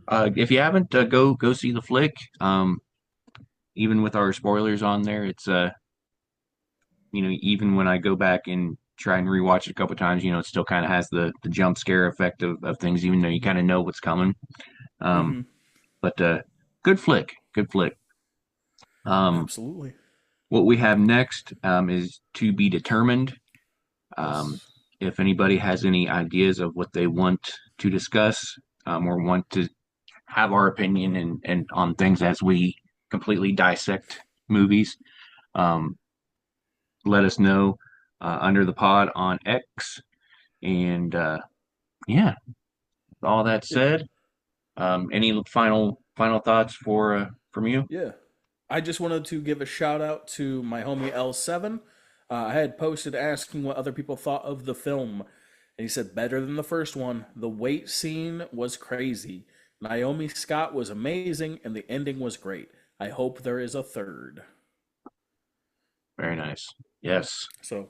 if you haven't, go see the flick. Even with our spoilers on there, it's even when I go back and try and rewatch it a couple times, it still kind of has the jump scare effect of things, even though you kind of know what's coming. Um, Mm-hmm. but good flick, good flick. Um, Absolutely. what we have next is to be determined. Um, Yes. if anybody has any ideas of what they want to discuss, or want to have our opinion and on things as we completely dissect movies, um, let us know under the pod on X. And yeah, all that Yeah. said, any final thoughts from you? Yeah. I just wanted to give a shout out to my homie L7. I had posted asking what other people thought of the film, and he said better than the first one. The wait scene was crazy. Naomi Scott was amazing, and the ending was great. I hope there is a third. Very nice. Yes. So,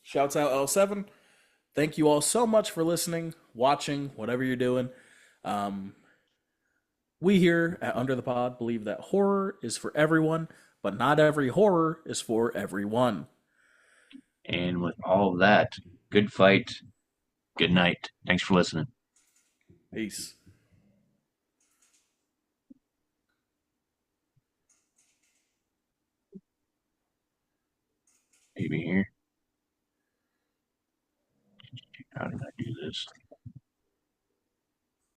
shouts out L7. Thank you all so much for listening, watching, whatever you're doing. Um, we here at Under the Pod believe that horror is for everyone, but not every horror is for everyone. And with all of that, good fight. Good night. Thanks for listening. Peace. maybe here. How did I do this?